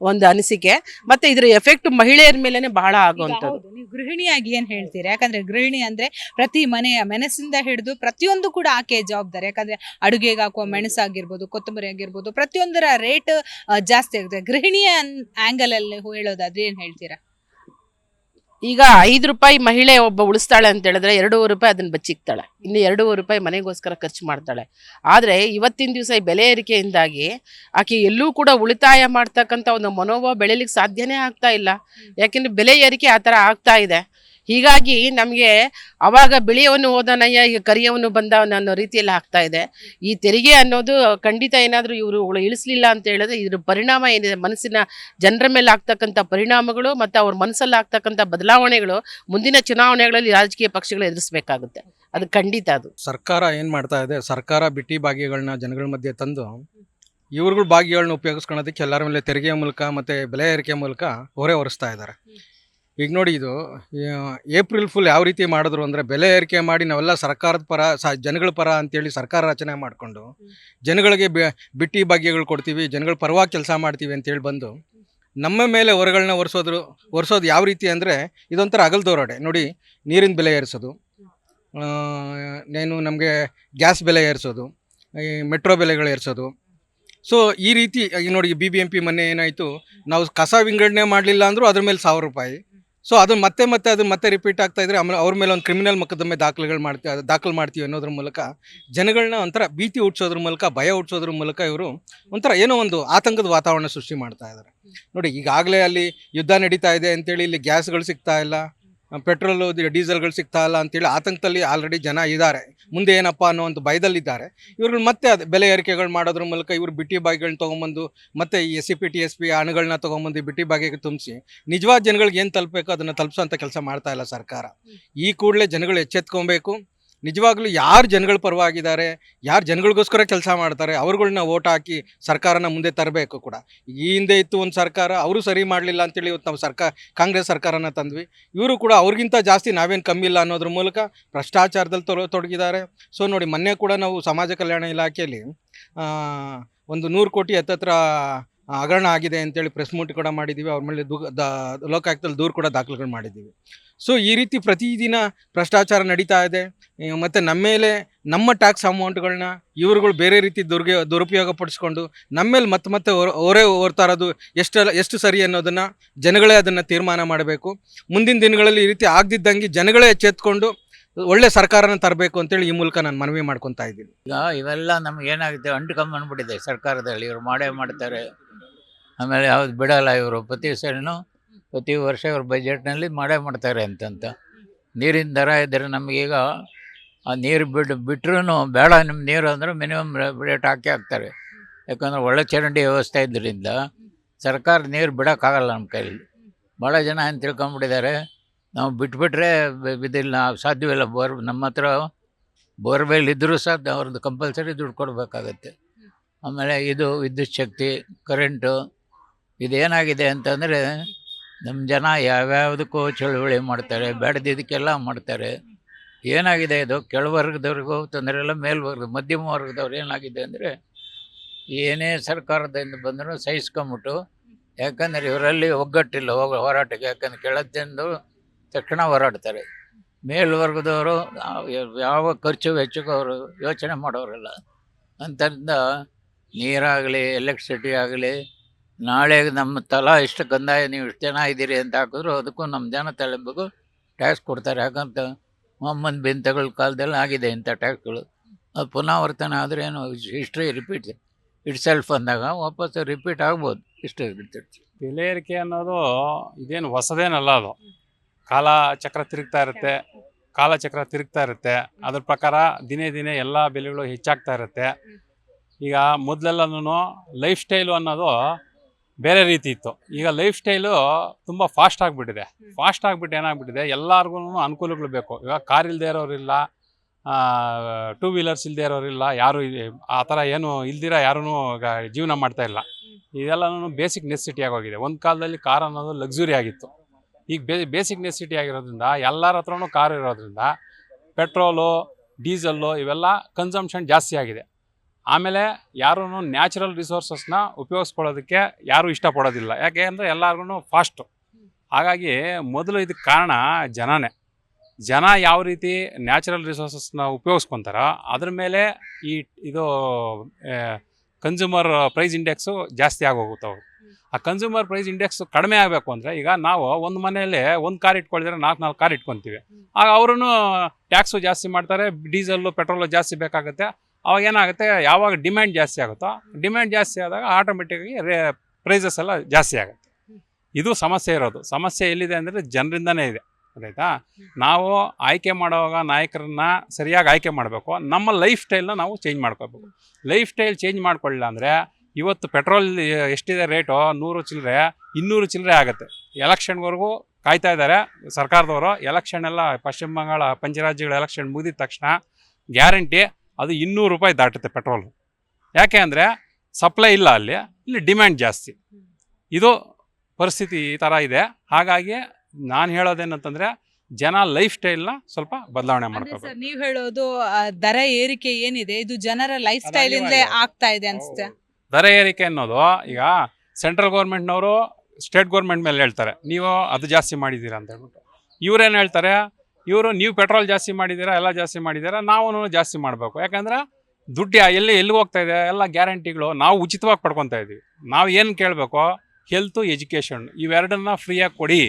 ಒಂದು ಅನಿಸಿಕೆ. ಮತ್ತೆ ಇದರ ಎಫೆಕ್ಟ್ ಮಹಿಳೆಯರ ಮೇಲೇನೆ ಬಹಳ ಆಗುವಂಥದ್ದು. ನೀವು ಗೃಹಿಣಿಯಾಗಿ ಏನು ಹೇಳ್ತೀರಾ? ಯಾಕಂದ್ರೆ ಗೃಹಿಣಿ ಅಂದ್ರೆ ಪ್ರತಿ ಮನೆಯ ಮೆಣಸಿಂದ ಹಿಡಿದು ಪ್ರತಿಯೊಂದು ಕೂಡ ಆಕೆ ಜವಾಬ್ದಾರಿ. ಯಾಕಂದ್ರೆ ಅಡುಗೆಗೆ ಹಾಕುವ ಮೆಣಸಾಗಿರ್ಬೋದು, ಕೊತ್ತಂಬರಿ ಆಗಿರ್ಬೋದು, ಪ್ರತಿಯೊಂದರ ರೇಟ್ ಜಾಸ್ತಿ ಆಗುತ್ತೆ. ಗೃಹಿಣಿಯ ಆಂಗಲ್ ಅಲ್ಲಿ ಹೇಳೋದಾದ್ರೆ ಏನು ಹೇಳ್ತೀರಾ? ಈಗ 5 ರೂಪಾಯಿ ಮಹಿಳೆ ಒಬ್ಬ ಉಳಿಸ್ತಾಳೆ ಅಂತ ಹೇಳಿದ್ರೆ 2 ರೂಪಾಯಿ ಅದನ್ನ ಬಚ್ಚಿಕ್ತಾಳೆ, ಇನ್ನು 2 ರೂಪಾಯಿ ಮನೆಗೋಸ್ಕರ ಖರ್ಚು ಮಾಡ್ತಾಳೆ. ಆದರೆ ಇವತ್ತಿನ ದಿವಸ ಈ ಬೆಲೆ ಏರಿಕೆಯಿಂದಾಗಿ ಆಕೆ ಎಲ್ಲೂ ಕೂಡ ಉಳಿತಾಯ ಮಾಡ್ತಕ್ಕಂಥ ಒಂದು ಮನೋಭಾವ ಬೆಳೆಯಲಿಕ್ಕೆ ಸಾಧ್ಯನೇ ಆಗ್ತಾ ಇಲ್ಲ. ಯಾಕೆಂದರೆ ಬೆಲೆ ಏರಿಕೆ ಆ ಥರ ಆಗ್ತಾ ಇದೆ. ಹೀಗಾಗಿ ನಮಗೆ ಅವಾಗ ಬಿಳಿಯವನು ಹೋದನಯ್ಯ ಈಗ ಕರಿಯವನು ಬಂದವನ ಅನ್ನೋ ರೀತಿಯಲ್ಲಿ ಆಗ್ತಾ ಇದೆ. ಈ ತೆರಿಗೆ ಅನ್ನೋದು ಖಂಡಿತ ಏನಾದರೂ ಇವರು ಇಳಿಸ್ಲಿಲ್ಲ ಅಂತ ಹೇಳಿದ್ರೆ ಇದ್ರ ಪರಿಣಾಮ ಏನಿದೆ ಮನಸ್ಸಿನ ಜನರ ಮೇಲೆ ಆಗ್ತಕ್ಕಂಥ ಪರಿಣಾಮಗಳು ಮತ್ತು ಅವ್ರ ಮನಸ್ಸಲ್ಲಿ ಆಗ್ತಕ್ಕಂಥ ಬದಲಾವಣೆಗಳು ಮುಂದಿನ ಚುನಾವಣೆಗಳಲ್ಲಿ ರಾಜಕೀಯ ಪಕ್ಷಗಳು ಎದುರಿಸಬೇಕಾಗುತ್ತೆ. ಅದು ಖಂಡಿತ. ಅದು ಸರ್ಕಾರ ಏನು ಮಾಡ್ತಾ ಇದೆ, ಸರ್ಕಾರ ಬಿಟ್ಟಿ ಭಾಗ್ಯಗಳನ್ನ ಜನಗಳ ಮಧ್ಯೆ ತಂದು ಇವ್ರುಗಳ ಭಾಗ್ಯಗಳನ್ನ ಉಪಯೋಗಿಸ್ಕೊಳ್ಳೋದಕ್ಕೆ ಎಲ್ಲರ ಮೇಲೆ ತೆರಿಗೆಯ ಮೂಲಕ ಮತ್ತು ಬೆಲೆ ಏರಿಕೆ ಮೂಲಕ ಹೊರೆ ಹೊರಿಸ್ತಾ ಇದ್ದಾರೆ. ಈಗ ನೋಡಿ, ಇದು ಏಪ್ರಿಲ್ ಫುಲ್ ಯಾವ ರೀತಿ ಮಾಡಿದ್ರು ಅಂದರೆ ಬೆಲೆ ಏರಿಕೆ ಮಾಡಿ ನಾವೆಲ್ಲ ಸರ್ಕಾರದ ಪರ ಜನಗಳ ಪರ ಅಂತೇಳಿ ಸರ್ಕಾರ ರಚನೆ ಮಾಡಿಕೊಂಡು ಜನಗಳಿಗೆ ಬಿಟ್ಟಿ ಭಾಗ್ಯಗಳು ಕೊಡ್ತೀವಿ, ಜನಗಳ ಪರವಾಗಿ ಕೆಲಸ ಮಾಡ್ತೀವಿ ಅಂತೇಳಿ ಬಂದು ನಮ್ಮ ಮೇಲೆ ಹೊರೆಗಳನ್ನ ಒರೆಸೋದು ಯಾವ ರೀತಿ ಅಂದರೆ ಇದೊಂಥರ ಅಗಲ್ದೋರಡೆ. ನೋಡಿ, ನೀರಿನ ಬೆಲೆ ಏರಿಸೋದು, ನಮಗೆ ಗ್ಯಾಸ್ ಬೆಲೆ ಏರಿಸೋದು, ಈ ಮೆಟ್ರೋ ಬೆಲೆಗಳು ಏರಿಸೋದು. ಸೊ ಈ ರೀತಿ ಈಗ ನೋಡಿ, BBMP ಮೊನ್ನೆ ಏನಾಯಿತು, ನಾವು ಕಸ ವಿಂಗಡಣೆ ಮಾಡಲಿಲ್ಲ ಅಂದರೂ ಅದ್ರ ಮೇಲೆ 1000 ರೂಪಾಯಿ. ಸೊ ಅದು ಮತ್ತೆ ರಿಪೀಟ್ ಆಗ್ತಾ ಇದ್ರೆ ಆಮೇಲೆ ಅವ್ರ ಮೇಲೆ ಒಂದು ಕ್ರಿಮಿನಲ್ ಮೊಕದ್ದಮೆ ದಾಖಲು ಮಾಡ್ತೀವಿ ಅನ್ನೋದ್ರ ಮೂಲಕ ಜನಗಳನ್ನ ಒಂಥರ ಭೀತಿ ಹುಟ್ಟಿಸೋದ್ರ ಮೂಲಕ, ಭಯ ಹುಟ್ಟಿಸೋದ್ರ ಮೂಲಕ ಇವರು ಒಂಥರ ಏನೋ ಒಂದು ಆತಂಕದ ವಾತಾವರಣ ಸೃಷ್ಟಿ ಮಾಡ್ತಾ ಇದ್ದಾರೆ. ನೋಡಿ, ಈಗಾಗಲೇ ಅಲ್ಲಿ ಯುದ್ಧ ನಡೀತಾ ಇದೆ ಅಂತೇಳಿ ಇಲ್ಲಿ ಗ್ಯಾಸ್ಗಳು ಸಿಗ್ತಾ ಇಲ್ಲ, ಪೆಟ್ರೋಲು ಡೀಸೆಲ್ಗಳು ಸಿಗ್ತಾ ಇಲ್ಲ ಅಂತೇಳಿ ಆತಂಕದಲ್ಲಿ ಆಲ್ರೆಡಿ ಜನ ಇದ್ದಾರೆ. ಮುಂದೆ ಏನಪ್ಪ ಅನ್ನೋ ಒಂದು ಭಯದಲ್ಲಿದ್ದಾರೆ. ಇವ್ರುಗಳು ಮತ್ತೆ ಅದು ಬೆಲೆ ಏರಿಕೆಗಳು ಮಾಡೋದ್ರ ಮೂಲಕ ಇವರು ಬಿಟ್ಟಿ ಬಾಗಿಗಳನ್ನ ತೊಗೊಂಬಂದು ಮತ್ತೆ ಈ SCP TSP ಹಣಗಳನ್ನ ತೊಗೊಂಬಂದು ಬಿಟ್ಟಿ ಬಾಗಿಗೆ ತುಂಬಿಸಿ ನಿಜವಾದ ಜನಗಳಿಗೆ ಏನು ತಲುಪಬೇಕು ಅದನ್ನು ತಲುಪಿಸೋಂಥ ಕೆಲಸ ಮಾಡ್ತಾ ಇಲ್ಲ ಸರ್ಕಾರ. ಈ ಕೂಡಲೇ ಜನಗಳು ಎಚ್ಚೆತ್ಕೊಬೇಕು. ನಿಜವಾಗ್ಲೂ ಯಾರು ಜನಗಳ ಪರವಾಗಿದ್ದಾರೆ, ಯಾರು ಜನಗಳಿಗೋಸ್ಕರ ಕೆಲಸ ಮಾಡ್ತಾರೆ ಅವ್ರುಗಳ್ನ ಓಟ್ ಹಾಕಿ ಸರ್ಕಾರನ ಮುಂದೆ ತರಬೇಕು ಕೂಡ. ಈ ಹಿಂದೆ ಇತ್ತು ಒಂದು ಸರ್ಕಾರ, ಅವರು ಸರಿ ಮಾಡಲಿಲ್ಲ ಅಂತೇಳಿ ಇವತ್ತು ನಾವು ಕಾಂಗ್ರೆಸ್ ಸರ್ಕಾರನ ತಂದ್ವಿ. ಇವರು ಕೂಡ ಅವ್ರಿಗಿಂತ ಜಾಸ್ತಿ ನಾವೇನು ಕಮ್ಮಿ ಇಲ್ಲ ಅನ್ನೋದ್ರ ಮೂಲಕ ಭ್ರಷ್ಟಾಚಾರದಲ್ಲಿ ತೊಡಗಿದ್ದಾರೆ. ಸೊ ನೋಡಿ, ಮೊನ್ನೆ ಕೂಡ ನಾವು ಸಮಾಜ ಕಲ್ಯಾಣ ಇಲಾಖೆಯಲ್ಲಿ ಒಂದು 100 ಕೋಟಿ ಹತ್ತತ್ರ ಹಗರಣ ಆಗಿದೆ ಅಂತೇಳಿ ಪ್ರೆಸ್ ಮೀಟ್ ಕೂಡ ಮಾಡಿದ್ದೀವಿ. ಅವ್ರ ಮೇಲೆ ಲೋಕಾಯುಕ್ತದಲ್ಲಿ ದೂರು ಕೂಡ ದಾಖಲೆಗಳು ಮಾಡಿದ್ದೀವಿ. ಸೊ ಈ ರೀತಿ ಪ್ರತಿದಿನ ಭ್ರಷ್ಟಾಚಾರ ನಡೀತಾ ಇದೆ. ಮತ್ತು ನಮ್ಮ ಮೇಲೆ ನಮ್ಮ ಟ್ಯಾಕ್ಸ್ ಅಮೌಂಟ್ಗಳನ್ನ ಇವರುಗಳು ಬೇರೆ ರೀತಿ ದುರುಪಯೋಗ ಪಡಿಸ್ಕೊಂಡು ನಮ್ಮ ಮೇಲೆ ಮತ್ತೆ ಹೊರ್ತಾ ಇರೋದು ಎಷ್ಟು ಸರಿ ಅನ್ನೋದನ್ನು ಜನಗಳೇ ಅದನ್ನು ತೀರ್ಮಾನ ಮಾಡಬೇಕು. ಮುಂದಿನ ದಿನಗಳಲ್ಲಿ ಈ ರೀತಿ ಆಗದಿದ್ದಂಗೆ ಜನಗಳೇ ಎಚ್ಚೆತ್ಕೊಂಡು ಒಳ್ಳೆ ಸರ್ಕಾರನ ತರಬೇಕು ಅಂತೇಳಿ ಈ ಮೂಲಕ ನಾನು ಮನವಿ ಮಾಡ್ಕೊತಾ ಇದ್ದೀನಿ. ಈಗ ಇವೆಲ್ಲ ನಮ್ಗೆ ಏನಾಗುತ್ತೆ, ಅಂಟ್ಕೊಂಬಂದ್ಬಿಟ್ಟಿದೆ ಸರ್ಕಾರದಲ್ಲಿ. ಇವರು ಮಾಡೇ ಮಾಡ್ತಾರೆ, ಆಮೇಲೆ ಯಾವ್ದು ಬಿಡಲ್ಲ. ಇವರು ಪ್ರತಿ ವರ್ಷ ಇವ್ರ ಬಜೆಟ್ನಲ್ಲಿ ಮಾಡೇ ಮಾಡ್ತಾರೆ ಅಂತಂತ. ನೀರಿನ ದರ ಇದ್ದರೆ ನಮಗೀಗ ಆ ನೀರು ಬಿಟ್ರೂ ಬೇಡ ನಿಮ್ಮ ನೀರು ಅಂದರೆ ಮಿನಿಮಮ್ ರೇಟ್ ಹಾಕ್ತಾರೆ. ಯಾಕಂದರೆ ಒಳ್ಳೆ ಚರಂಡಿ ವ್ಯವಸ್ಥೆ ಇದ್ದರಿಂದ ಸರ್ಕಾರ ನೀರು ಬಿಡೋಕ್ಕಾಗಲ್ಲ ನಮ್ಮ ಕೈಲಿ. ಭಾಳ ಜನ ಏನು ತಿಳ್ಕೊಂಬಿಟ್ಟಿದ್ದಾರೆ, ನಾವು ಬಿಟ್ಬಿಟ್ರೆ ಇದಿಲ್ಲ, ಸಾಧ್ಯವಿಲ್ಲ. ನಮ್ಮ ಹತ್ರ ಬೋರ್ವೆಲ್ ಇದ್ದರೂ ಸಹ ಅವ್ರದ್ದು ಕಂಪಲ್ಸರಿ ದುಡ್ಡು ಕೊಡಬೇಕಾಗತ್ತೆ. ಆಮೇಲೆ ಇದು ವಿದ್ಯುತ್ ಶಕ್ತಿ, ಕರೆಂಟು, ಇದೇನಾಗಿದೆ ಅಂತಂದರೆ ನಮ್ಮ ಜನ ಯಾವ್ಯಾವುದಕ್ಕೂ ಚಳುವಳಿ ಮಾಡ್ತಾರೆ, ಬೇಡದಿದ್ದಕ್ಕೆಲ್ಲ ಮಾಡ್ತಾರೆ. ಏನಾಗಿದೆ ಇದು, ಕೆಳವರ್ಗದವ್ರಿಗೂ ತೊಂದರೆ ಇಲ್ಲ, ಮಧ್ಯಮ ವರ್ಗದವ್ರು ಏನಾಗಿದೆ ಅಂದರೆ ಏನೇ ಸರ್ಕಾರದಿಂದ ಬಂದರೂ ಸಹಿಸ್ಕೊಂಬಿಟ್ಟು, ಯಾಕಂದರೆ ಇವರಲ್ಲಿ ಒಗ್ಗಟ್ಟಿಲ್ಲ ಹೋರಾಟಕ್ಕೆ. ಯಾಕಂದರೆ ಕೆಳದಿಂದ ತಕ್ಷಣ ಹೋರಾಡ್ತಾರೆ. ಮೇಲ್ವರ್ಗದವರು ಯಾವ ಖರ್ಚು ವೆಚ್ಚಕ್ಕೂ ಅವರು ಯೋಚನೆ ಮಾಡೋರಲ್ಲ. ಅಂಥದ್ರಿಂದ ನೀರಾಗಲಿ ಎಲೆಕ್ಟ್ರಿಸಿಟಿ ಆಗಲಿ, ನಾಳೆ ನಮ್ಮ ತಲಾ ಇಷ್ಟು ಕಂದಾಯ ನೀವು ಇಷ್ಟು ಜನ ಇದ್ದೀರಿ ಅಂತ ಹಾಕಿದ್ರು ಅದಕ್ಕೂ ನಮ್ಮ ಜನ ತಲೆಬೇಕು ಟ್ಯಾಕ್ಸ್ ಕೊಡ್ತಾರೆ. ಯಾಕಂತ ಮೊಹಮ್ಮದ್ ಬಿನ್ ತಗೊಳ್ಳೋ ಕಾಲದಲ್ಲಿ ಆಗಿದೆ ಇಂಥ ಟ್ಯಾಕ್ಸ್ಗಳು. ಅದು ಪುನರಾವರ್ತನೆ ಆದರೆ ಏನು ಹಿಸ್ಟ್ರಿ ರಿಪೀಟ್ ಇಟ್ ಸೆಲ್ಫ್ ಅಂದಾಗ ವಾಪಸ್ ರಿಪೀಟ್ ಆಗ್ಬೋದು. ಹಿಸ್ಟ್ರಿ ಬೆಲೆ ಏರಿಕೆ ಅನ್ನೋದು ಇದೇನು ಹೊಸದೇನಲ್ಲ. ಅದು ಕಾಲಚಕ್ರ ತಿರುಗ್ತಾ ಇರುತ್ತೆ. ಅದ್ರ ಪ್ರಕಾರ ದಿನೇ ದಿನೇ ಎಲ್ಲ ಬೆಲೆಗಳು ಹೆಚ್ಚಾಗ್ತಾ ಇರುತ್ತೆ. ಈಗ ಮೊದಲೆಲ್ಲನೂ ಲೈಫ್ ಸ್ಟೈಲು ಅನ್ನೋದು ಬೇರೆ ರೀತಿ ಇತ್ತು. ಈಗ ಲೈಫ್ ಸ್ಟೈಲು ತುಂಬ ಫಾಸ್ಟ್ ಆಗಿಬಿಟ್ಟು ಏನಾಗ್ಬಿಟ್ಟಿದೆ, ಎಲ್ಲರಿಗೂ ಅನುಕೂಲಗಳು ಬೇಕು. ಇವಾಗ ಕಾರ್ ಇಲ್ಲದೆ ಇರೋರಿಲ್ಲ, 2 ವೀಲರ್ಸ್ ಇಲ್ಲದೆ ಇರೋರಿಲ್ಲ, ಯಾರು ಆ ಥರ ಏನು ಇಲ್ದಿರ ಯಾರೂ ಈಗ ಜೀವನ ಮಾಡ್ತಾಯಿಲ್ಲ. ಇದೆಲ್ಲನೂ ಬೇಸಿಕ್ ನೆಸಿಟಿ ಆಗೋಗಿದೆ. ಒಂದು ಕಾಲದಲ್ಲಿ ಕಾರ್ ಅನ್ನೋದು ಲಕ್ಸುರಿ ಆಗಿತ್ತು. ಈಗ ಬೇಸಿಕ್ ನೆಸಿಟಿ ಆಗಿರೋದ್ರಿಂದ ಎಲ್ಲರ ಹತ್ರನೂ ಕಾರ್ ಇರೋದ್ರಿಂದ ಪೆಟ್ರೋಲು, ಡೀಸಲ್ಲು ಇವೆಲ್ಲ ಕನ್ಸಂಪ್ಷನ್ ಜಾಸ್ತಿ ಆಗಿದೆ. ಆಮೇಲೆ ಯಾರೂ ನ್ಯಾಚುರಲ್ ರಿಸೋರ್ಸಸ್ನ ಉಪಯೋಗಿಸ್ಕೊಳ್ಳೋದಕ್ಕೆ ಯಾರೂ ಇಷ್ಟಪಡೋದಿಲ್ಲ. ಯಾಕೆ ಅಂದರೆ ಎಲ್ಲರಿಗೂ ಫಾಸ್ಟು. ಹಾಗಾಗಿ ಮೊದಲು ಇದಕ್ಕೆ ಕಾರಣ ಜನ ಯಾವ ರೀತಿ ನ್ಯಾಚುರಲ್ ರಿಸೋರ್ಸಸ್ನ ಉಪಯೋಗಿಸ್ಕೊತಾರೋ ಅದ್ರ ಮೇಲೆ ಇದು ಕನ್ಸ್ಯೂಮರ್ ಪ್ರೈಸ್ ಇಂಡೆಕ್ಸು ಜಾಸ್ತಿ ಆಗೋಗುತ್ತವೆ. ಆ ಕನ್ಸ್ಯೂಮರ್ ಪ್ರೈಸ್ ಇಂಡೆಕ್ಸ್ ಕಡಿಮೆ ಆಗಬೇಕು ಅಂದರೆ, ಈಗ ನಾವು ಒಂದು ಮನೆಯಲ್ಲಿ ಒಂದು ಕಾರ್ ಇಟ್ಕೊಳಿದ್ರೆ 4 ಕಾರ್ ಇಟ್ಕೊತೀವಿ. ಆಗ ಅವರು ಟ್ಯಾಕ್ಸು ಜಾಸ್ತಿ ಮಾಡ್ತಾರೆ, ಡೀಸೆಲ್ಲು ಪೆಟ್ರೋಲು ಜಾಸ್ತಿ ಬೇಕಾಗುತ್ತೆ. ಅವಾಗ ಏನಾಗುತ್ತೆ, ಯಾವಾಗ ಡಿಮ್ಯಾಂಡ್ ಜಾಸ್ತಿ ಆಗುತ್ತೋ, ಡಿಮ್ಯಾಂಡ್ ಜಾಸ್ತಿ ಆದಾಗ ಆಟೋಮೆಟಿಕ್ಕಾಗಿ ಪ್ರೈಸಸ್ ಎಲ್ಲ ಜಾಸ್ತಿ ಆಗುತ್ತೆ. ಇದು ಸಮಸ್ಯೆ ಇರೋದು. ಸಮಸ್ಯೆ ಎಲ್ಲಿದೆ ಅಂದರೆ ಜನರಿಂದನೇ ಇದೆ. ಆಯಿತಾ? ನಾವು ಆಯ್ಕೆ ಮಾಡುವಾಗ ನಾಯಕರನ್ನ ಸರಿಯಾಗಿ ಆಯ್ಕೆ ಮಾಡಬೇಕು. ನಮ್ಮ ಲೈಫ್ ಸ್ಟೈಲ್ನ ನಾವು ಚೇಂಜ್ ಮಾಡ್ಕೋಬೇಕು. ಲೈಫ್ ಸ್ಟೈಲ್ ಚೇಂಜ್ ಮಾಡ್ಕೊಳ್ಳಿಲ್ಲ ಅಂದರೆ ಇವತ್ತು ಪೆಟ್ರೋಲ್ ಎಷ್ಟಿದೆ ರೇಟು, 100 ಚಿಲ್ಲರೆ 200 ಚಿಲ್ಲರೆ ಆಗುತ್ತೆ. ಎಲೆಕ್ಷನ್ವರೆಗೂ ಕಾಯ್ತಾ ಇದ್ದಾರೆ ಸರ್ಕಾರದವರು. ಎಲೆಕ್ಷನ್ ಎಲ್ಲ ಪಶ್ಚಿಮ ಬಂಗಾಳ ಪಂಚರಾಜ್ಯಗಳ ಎಲೆಕ್ಷನ್ ಮುಗಿದ ತಕ್ಷಣ ಗ್ಯಾರಂಟಿ ಅದು 200 ರೂಪಾಯಿ ದಾಟುತ್ತೆ ಪೆಟ್ರೋಲು. ಯಾಕೆ ಅಂದರೆ ಸಪ್ಲೈ ಇಲ್ಲ, ಇಲ್ಲಿ ಡಿಮ್ಯಾಂಡ್ ಜಾಸ್ತಿ. ಇದು ಪರಿಸ್ಥಿತಿ ಈ ಥರ ಇದೆ. ಹಾಗಾಗಿ ನಾನು ಹೇಳೋದೇನಂತಂದರೆ ಜನ ಲೈಫ್ ಸ್ಟೈಲ್ನ ಸ್ವಲ್ಪ ಬದಲಾವಣೆ ಮಾಡ್ಕೋಬೇಕು. ನೀವು ಹೇಳೋದು ದರ ಏರಿಕೆ ಏನಿದೆ ಇದು ಜನರ ಲೈಫ್ ಸ್ಟೈಲ್ ಇಂದಲೇ ಆಗ್ತಾ ಇದೆ ಅನ್ಸುತ್ತೆ. ದರ ಏರಿಕೆ ಅನ್ನೋದು ಈಗ ಸೆಂಟ್ರಲ್ ಗೌರ್ಮೆಂಟ್ನವರು ಸ್ಟೇಟ್ ಗೌರ್ಮೆಂಟ್ ಮೇಲೆ ಹೇಳ್ತಾರೆ, ನೀವು ಅದು ಜಾಸ್ತಿ ಮಾಡಿದ್ದೀರಾ ಅಂತ ಹೇಳ್ಬಿಟ್ಟು. ಇವರೇನು ಹೇಳ್ತಾರೆ, ನೀವು ಪೆಟ್ರೋಲ್ ಜಾಸ್ತಿ ಮಾಡಿದ್ದೀರಾ, ಎಲ್ಲ ಜಾಸ್ತಿ ಮಾಡಿದ್ದೀರಾ, ನಾವು ಜಾಸ್ತಿ ಮಾಡಬೇಕು. ಯಾಕಂದ್ರೆ ದುಡ್ಡು ಎಲ್ಲಿಗೆ ಹೋಗ್ತಾ ಇದೆ, ಎಲ್ಲ ಗ್ಯಾರಂಟಿಗಳು ನಾವು ಉಚಿತವಾಗಿ ಪಡ್ಕೊತಾ ಇದ್ದೀವಿ. ನಾವು ಏನು ಕೇಳಬೇಕು, ಹೆಲ್ತು ಎಜುಕೇಷನ್ ಇವೆರಡನ್ನ ಫ್ರೀಯಾಗಿ ಕೊಡಿ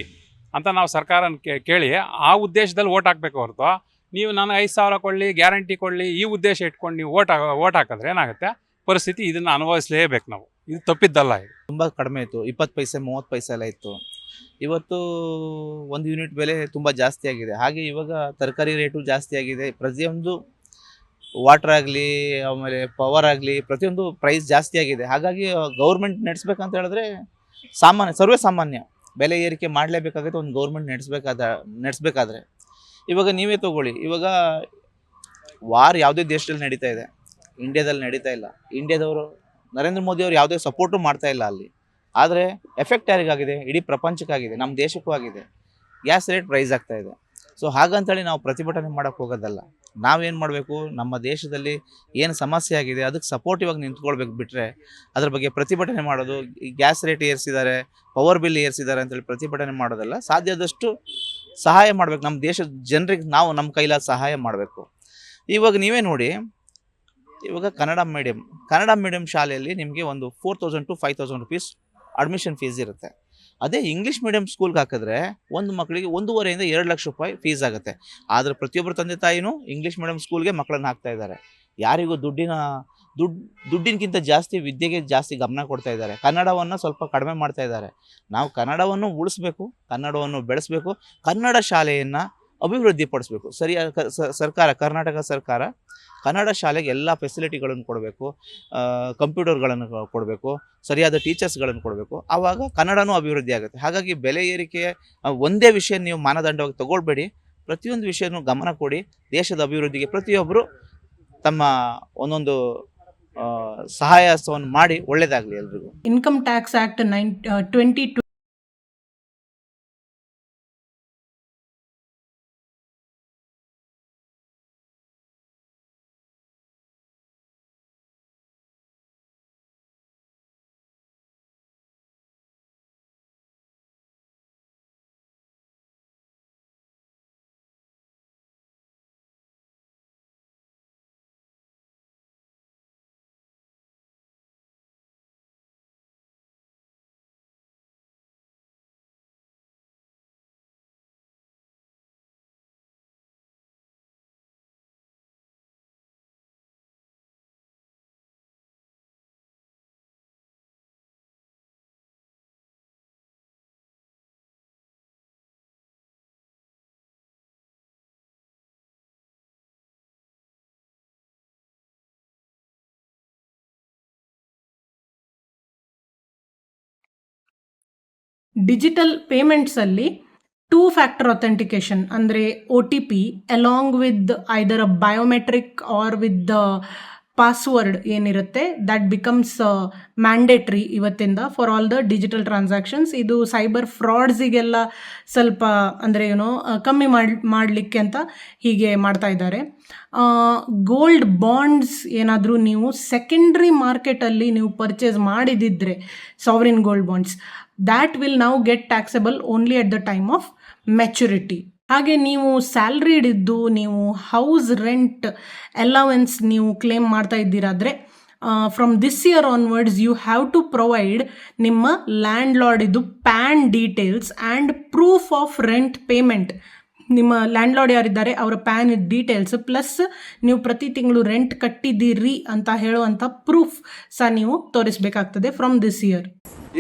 ಅಂತ ನಾವು ಸರ್ಕಾರನ ಕೇಳಿ ಆ ಉದ್ದೇಶದಲ್ಲಿ ಓಟ್ ಹಾಕಬೇಕು ಹೊರತು ನೀವು ನಾನು 5,000 ಕೊಡಲಿ, ಗ್ಯಾರಂಟಿ ಕೊಡಲಿ, ಈ ಉದ್ದೇಶ ಇಟ್ಕೊಂಡು ನೀವು ಓಟ್ ಹಾಕಿದ್ರೆ ಏನಾಗುತ್ತೆ ಪರಿಸ್ಥಿತಿ, ಇದನ್ನು ಅನುಭವಿಸಲೇಬೇಕು ನಾವು. ಇದು ತಪ್ಪಿದ್ದಲ್ಲ. ಇದು ತುಂಬ ಕಡಿಮೆ ಇತ್ತು, 20 ಪೈಸೆ 30 ಪೈಸೆ ಎಲ್ಲ ಇತ್ತು. ಇವತ್ತು 1 ಯೂನಿಟ್ ಬೆಲೆ ತುಂಬ ಜಾಸ್ತಿ ಆಗಿದೆ. ಹಾಗೆ ಇವಾಗ ತರಕಾರಿ ರೇಟು ಜಾಸ್ತಿ ಆಗಿದೆ. ಪ್ರತಿಯೊಂದು ವಾಟರ್ ಆಗಲಿ, ಆಮೇಲೆ ಪವರ್ ಆಗಲಿ, ಪ್ರತಿಯೊಂದು ಪ್ರೈಸ್ ಜಾಸ್ತಿ ಆಗಿದೆ. ಹಾಗಾಗಿ ಗೌರ್ಮೆಂಟ್ ನಡೆಸ್ಬೇಕಂತ ಹೇಳಿದ್ರೆ ಸರ್ವೇ ಸಾಮಾನ್ಯ ಬೆಲೆ ಏರಿಕೆ ಮಾಡಲೇಬೇಕಾಗುತ್ತೆ ಒಂದು ಗೌರ್ಮೆಂಟ್ ನಡೆಸಬೇಕಾದ್ರೆ. ಇವಾಗ ನೀವೇ ತಗೊಳ್ಳಿ, ಇವಾಗ ವಾರ್ ಯಾವುದೇ ದೇಶದಲ್ಲಿ ನಡೀತಾ ಇದೆ, ಇಂಡಿಯಾದಲ್ಲಿ ನಡೀತಾ ಇಲ್ಲ. ಇಂಡಿಯಾದವರು ನರೇಂದ್ರ ಮೋದಿ ಅವರು ಯಾವುದೇ ಸಪೋರ್ಟು ಮಾಡ್ತಾ ಇಲ್ಲ ಅಲ್ಲಿ. ಆದರೆ ಎಫೆಕ್ಟ್ ಯಾರಿಗಾಗಿದೆ? ಇಡೀ ಪ್ರಪಂಚಕ್ಕಾಗಿದೆ, ನಮ್ಮ ದೇಶಕ್ಕೂ ಆಗಿದೆ. ಗ್ಯಾಸ್ ರೇಟ್ ಪ್ರೈಸ್ ಆಗ್ತಾ ಇದೆ. ಸೊ ಹಾಗಂತೇಳಿ ನಾವು ಪ್ರತಿಭಟನೆ ಮಾಡೋಕ್ಕೆ ಹೋಗೋದಲ್ಲ. ನಾವೇನು ಮಾಡಬೇಕು, ನಮ್ಮ ದೇಶದಲ್ಲಿ ಏನು ಸಮಸ್ಯೆ ಆಗಿದೆ ಅದಕ್ಕೆ ಸಪೋರ್ಟಿವ್ ಆಗಿ ನಿಂತ್ಕೊಳ್ಬೇಕು ಬಿಟ್ಟರೆ ಅದ್ರ ಬಗ್ಗೆ ಪ್ರತಿಭಟನೆ ಮಾಡೋದು, ಈ ಗ್ಯಾಸ್ ರೇಟ್ ಏರಿಸಿದ್ದಾರೆ, ಪವರ್ ಬಿಲ್ ಏರಿಸಿದ್ದಾರೆ ಅಂತೇಳಿ ಪ್ರತಿಭಟನೆ ಮಾಡೋದಲ್ಲ. ಸಾಧ್ಯದಷ್ಟು ಸಹಾಯ ಮಾಡಬೇಕು, ನಮ್ಮ ದೇಶದ ಜನರಿಗೆ ನಾವು ನಮ್ಮ ಕೈಲಾದ ಸಹಾಯ ಮಾಡಬೇಕು. ಇವಾಗ ನೀವೇ ನೋಡಿ, ಇವಾಗ ಕನ್ನಡ ಮೀಡಿಯಂ ಶಾಲೆಯಲ್ಲಿ ನಿಮಗೆ ಒಂದು 4000 to 5000 rupees ಅಡ್ಮಿಷನ್ ಫೀಸ್ ಇರುತ್ತೆ. ಅದೇ ಇಂಗ್ಲೀಷ್ ಮೀಡಿಯಂ ಸ್ಕೂಲ್ಗೆ ಹಾಕಿದ್ರೆ ಒಂದು ಮಕ್ಕಳಿಗೆ 1.5 ಇಂದ 2 ಲಕ್ಷ ರೂಪಾಯಿ ಫೀಸ್ ಆಗುತ್ತೆ. ಆದರೆ ಪ್ರತಿಯೊಬ್ಬರು ತಂದೆ ತಾಯಿನೂ ಇಂಗ್ಲೀಷ್ ಮೀಡಿಯಂ ಸ್ಕೂಲ್ಗೆ ಮಕ್ಕಳನ್ನ ಹಾಕ್ತಾ ಇದ್ದಾರೆ. ಯಾರಿಗೂ ದುಡ್ಡಿನಕ್ಕಿಂತ ಜಾಸ್ತಿ ವಿದ್ಯೆಗೆ ಜಾಸ್ತಿ ಗಮನ ಕೊಡ್ತಾ ಇದ್ದಾರೆ. ಕನ್ನಡವನ್ನು ಸ್ವಲ್ಪ ಕಡಿಮೆ ಮಾಡ್ತಾ ಇದ್ದಾರೆ. ನಾವು ಕನ್ನಡವನ್ನು ಉಳಿಸ್ಬೇಕು, ಕನ್ನಡವನ್ನು ಬೆಳೆಸಬೇಕು, ಕನ್ನಡ ಶಾಲೆಯನ್ನು ಅಭಿವೃದ್ಧಿಪಡಿಸ್ಬೇಕು. ಕರ್ನಾಟಕ ಸರ್ಕಾರ ಕನ್ನಡ ಶಾಲೆಗೆ ಎಲ್ಲ ಫೆಸಿಲಿಟಿಗಳನ್ನು ಕೊಡಬೇಕು, ಕಂಪ್ಯೂಟರ್ಗಳನ್ನು ಕೊಡಬೇಕು, ಸರಿಯಾದ ಟೀಚರ್ಸ್ಗಳನ್ನು ಕೊಡಬೇಕು. ಆವಾಗ ಕನ್ನಡನೂ ಅಭಿವೃದ್ಧಿ ಆಗುತ್ತೆ. ಹಾಗಾಗಿ ಬೆಲೆ ಏರಿಕೆ ಒಂದೇ ವಿಷಯ ನೀವು ಮಾನದಂಡವಾಗಿ ತಗೊಳ್ಬೇಡಿ, ಪ್ರತಿಯೊಂದು ವಿಷಯನೂ ಗಮನ ಕೊಡಿ. ದೇಶದ ಅಭಿವೃದ್ಧಿಗೆ ಪ್ರತಿಯೊಬ್ಬರು ತಮ್ಮ ಒಂದೊಂದು ಸಹಾಯವನ್ನು ಮಾಡಿ, ಒಳ್ಳೆಯದಾಗಲಿ ಎಲ್ರಿಗೂ. ಇನ್ಕಮ್ ಟ್ಯಾಕ್ಸ್ ಆಕ್ಟ್ 2020ಡಿಜಿಟಲ್ ಪೇಮೆಂಟ್ಸಲ್ಲಿ 2 ಫ್ಯಾಕ್ಟರ್ ಅಥೆಂಟಿಕೇಶನ್ ಅಂದರೆ OTP along with either a biometric or with the password ಏನಿರುತ್ತೆ ದಟ್ ಬಿಕಮ್ಸ್ ಮ್ಯಾಂಡೇಟ್ರಿ ಇವತ್ತಿಂದ for all the digital transactions. ಇದು ಸೈಬರ್ ಫ್ರಾಡ್ಸಿಗೆಲ್ಲ ಸ್ವಲ್ಪ ಅಂದರೆ ಕಮ್ಮಿ ಮಾಡಲಿಕ್ಕೆ ಅಂತ ಹೀಗೆ ಮಾಡ್ತಾ ಇದ್ದಾರೆ. ಗೋಲ್ಡ್ ಬಾಂಡ್ಸ್ ಏನಾದರೂ ನೀವು ಸೆಕೆಂಡ್ರಿ ಮಾರ್ಕೆಟಲ್ಲಿ ನೀವು ಪರ್ಚೇಸ್ ಮಾಡಿದಿದ್ರೆ sovereign gold bonds that will now get taxable only at the time of maturity. ಹಾಗೆ ನೀವು ಸ್ಯಾಲ್ರಿಡ್ ಇದ್ದು ನೀವು ಹೌಸ್ ರೆಂಟ್ ಅಲವೆನ್ಸ್ ನೀವು ಕ್ಲೇಮ್ ಮಾಡ್ತಾ ಇದ್ದೀರಾದರೆ from this year onwards you have to provide ನಿಮ್ಮ ಲ್ಯಾಂಡ್ ಲಾರ್ಡ್ ಇದು PAN details and proof of rent payment. ನಿಮ್ಮ ಲ್ಯಾಂಡ್ ಲಾರ್ಡ್ ಯಾರಿದ್ದಾರೆ ಅವರ ಪ್ಯಾನ್ ಡೀಟೇಲ್ಸ್ ಪ್ಲಸ್ ನೀವು ಪ್ರತಿ ತಿಂಗಳು ರೆಂಟ್ ಕಟ್ಟಿದ್ದೀರಿ ಅಂತ ಹೇಳುವಂಥ ಪ್ರೂಫ್ ಸಹ ನೀವು ತೋರಿಸಬೇಕಾಗ್ತದೆ ಫ್ರಮ್ ದಿಸ್ ಇಯರ್.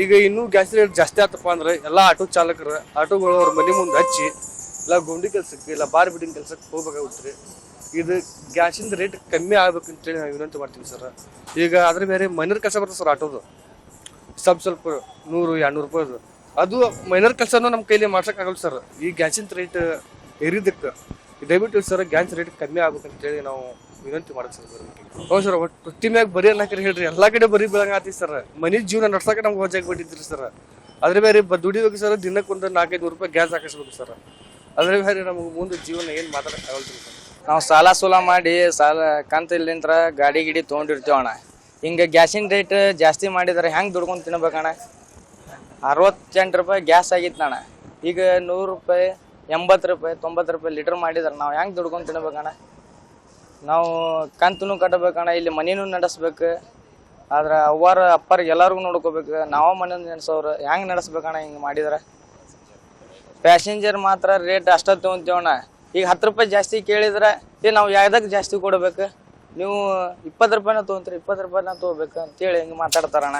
ಈಗ ಇನ್ನೂ ಗ್ಯಾಸ್ ರೇಟ್ ಜಾಸ್ತಿ ಆತಪ್ಪ ಅಂದ್ರೆ ಎಲ್ಲ ಆಟೋ ಚಾಲಕರು ಆಟೋಗಳು ಅವ್ರ ಮನೆ ಮುಂದೆ ಹಚ್ಚಿ ಇಲ್ಲ ಗುಂಡಿ ಕೆಲಸಕ್ಕೆ ಇಲ್ಲ ಬಾರ್ ಬಿಡಿಂಗ್ ಕೆಲಸಕ್ಕೆ ಹೋಗ್ಬೇಕಾಗುತ್ತೆ. ಇದು ಗ್ಯಾಸಿಂದ ರೇಟ್ ಕಮ್ಮಿ ಆಗ್ಬೇಕಂತೇಳಿ ನಾವು ವಿನಂತಿ ಮಾಡ್ತೀವಿ ಸರ್. ಈಗ ಅದ್ರ ಬೇರೆ ಮೈನರ್ ಕೆಲಸ ಬರ್ತದೆ ಸರ್ ಆಟೋದು, ಸ್ವಲ್ಪ 100-200 ರೂಪಾಯಿದು, ಅದು ಮೈನರ್ ಕೆಲಸನೂ ನಮ್ಮ ಕೈಲಿ ಮಾಡ್ಸೋಕ್ಕಾಗಲ್ಲ ಸರ್. ಈ ಗ್ಯಾಸಿನ ರೇಟ್ ಏರಿದಕ್ಕೆ ದಯವಿಟ್ಟು ಸರ್ ಗ್ಯಾಸ್ ರೇಟ್ ಕಮ್ಮಿ ಆಗ್ಬೇಕಂತೇಳಿ ನಾವು ವಿನಂತಿ ಮಾಡಕ್ಕೆ ಸರ್. ಹೌದು ಸರ್, ಒಟ್ಟು ಮ್ಯಾಗ ಬರೀ ಅನ್ನಕ್ಕೆ ಹೇಳ್ರಿ, ಎಲ್ಲ ಕಡೆ ಬರೀ ಬೆಳಂಗ ಆತಿ ಸರ್. ಮನೆ ಜೀವನ ನಡ್ಸಕ್ಕೆ ನಮ್ಗೆ ಹೊಜಾಗಿ ಬಿಟ್ಟಿದ್ರಿ ಸರ್. ಅದ್ರ ಬೇರೆ ದುಡಿಬೇಕು ಸರ್, ದಿನಕ್ಕೆ ಒಂದು 400-500 ರೂಪಾಯಿ ಗ್ಯಾಸ್ ಹಾಕಿಸ್ಬೇಕು ಸರ್. ಅದ್ರ ಬೇರೆ ನಮಗೆ ಮುಂದೆ ಜೀವನ ಏನು ಮಾತಾಡೋಕ್ಕಾಗಲ್ರಿ ಸರ್. ನಾವು ಸಾಲ ಮಾಡಿ ಕಂತಿಲ್ಲಿಂತ್ರ ಗಾಡಿ ತೊಗೊಂಡಿರ್ತೀವಣ್ಣ. ಹಿಂಗೆ ಗ್ಯಾಸಿನ ರೇಟ್ ಜಾಸ್ತಿ ಮಾಡಿದಾರೆ, ಹೆಂಗೆ ದುಡ್ಕೊಂಡು ತಿನ್ಬೇಕಣ್ಣ? 68 ರೂಪಾಯಿ ಗ್ಯಾಸ್ ಆಗಿತ್ತು ಅಣ್ಣ, ಈಗ 100 ರೂಪಾಯಿ 80 ರೂಪಾಯಿ 90 ರೂಪಾಯಿ ಲೀಟರ್ ಮಾಡಿದಾರೆ. ನಾವು ಹೆಂಗೆ ದುಡ್ಕೊಂಡು ತಿನ್ಬೇಕಣ್ಣ? ನಾವು ಕಂತೂ ಕಟ್ಟಬೇಕಣ್ಣ, ಇಲ್ಲಿ ಮನೇನೂ ನಡೆಸ್ಬೇಕು, ಆದ್ರೆ ಅವ್ವಾರ ಅಪ್ಪರಿಗೆ ಎಲ್ಲರಿಗೂ ನೋಡ್ಕೋಬೇಕು. ನಾವು ಮನೆ ನೆನೆಸೋರು ಹೆಂಗೆ ನಡೆಸ್ಬೇಕಣ್ಣ ಹಿಂಗೆ ಮಾಡಿದ್ರೆ? ಪ್ಯಾಸೆಂಜರ್ ಮಾತ್ರ ರೇಟ್ ಅಷ್ಟ ತೊಗೊಂತೀವಣ್ಣ. ಈಗ 10 ರೂಪಾಯಿ ಜಾಸ್ತಿ ಕೇಳಿದ್ರೆ ನಾವು ಯಾವ್ದಕ್ಕೆ ಜಾಸ್ತಿ ಕೊಡ್ಬೇಕು? ನೀವು 20 ರೂಪಾಯಿನ ತೊಗೊಂತೀರಿ, 20 ರೂಪಾಯಿನ ತೊಗೋಬೇಕು ಅಂತೇಳಿ ಹಿಂಗೆ ಮಾತಾಡ್ತಾರಣ್ಣ.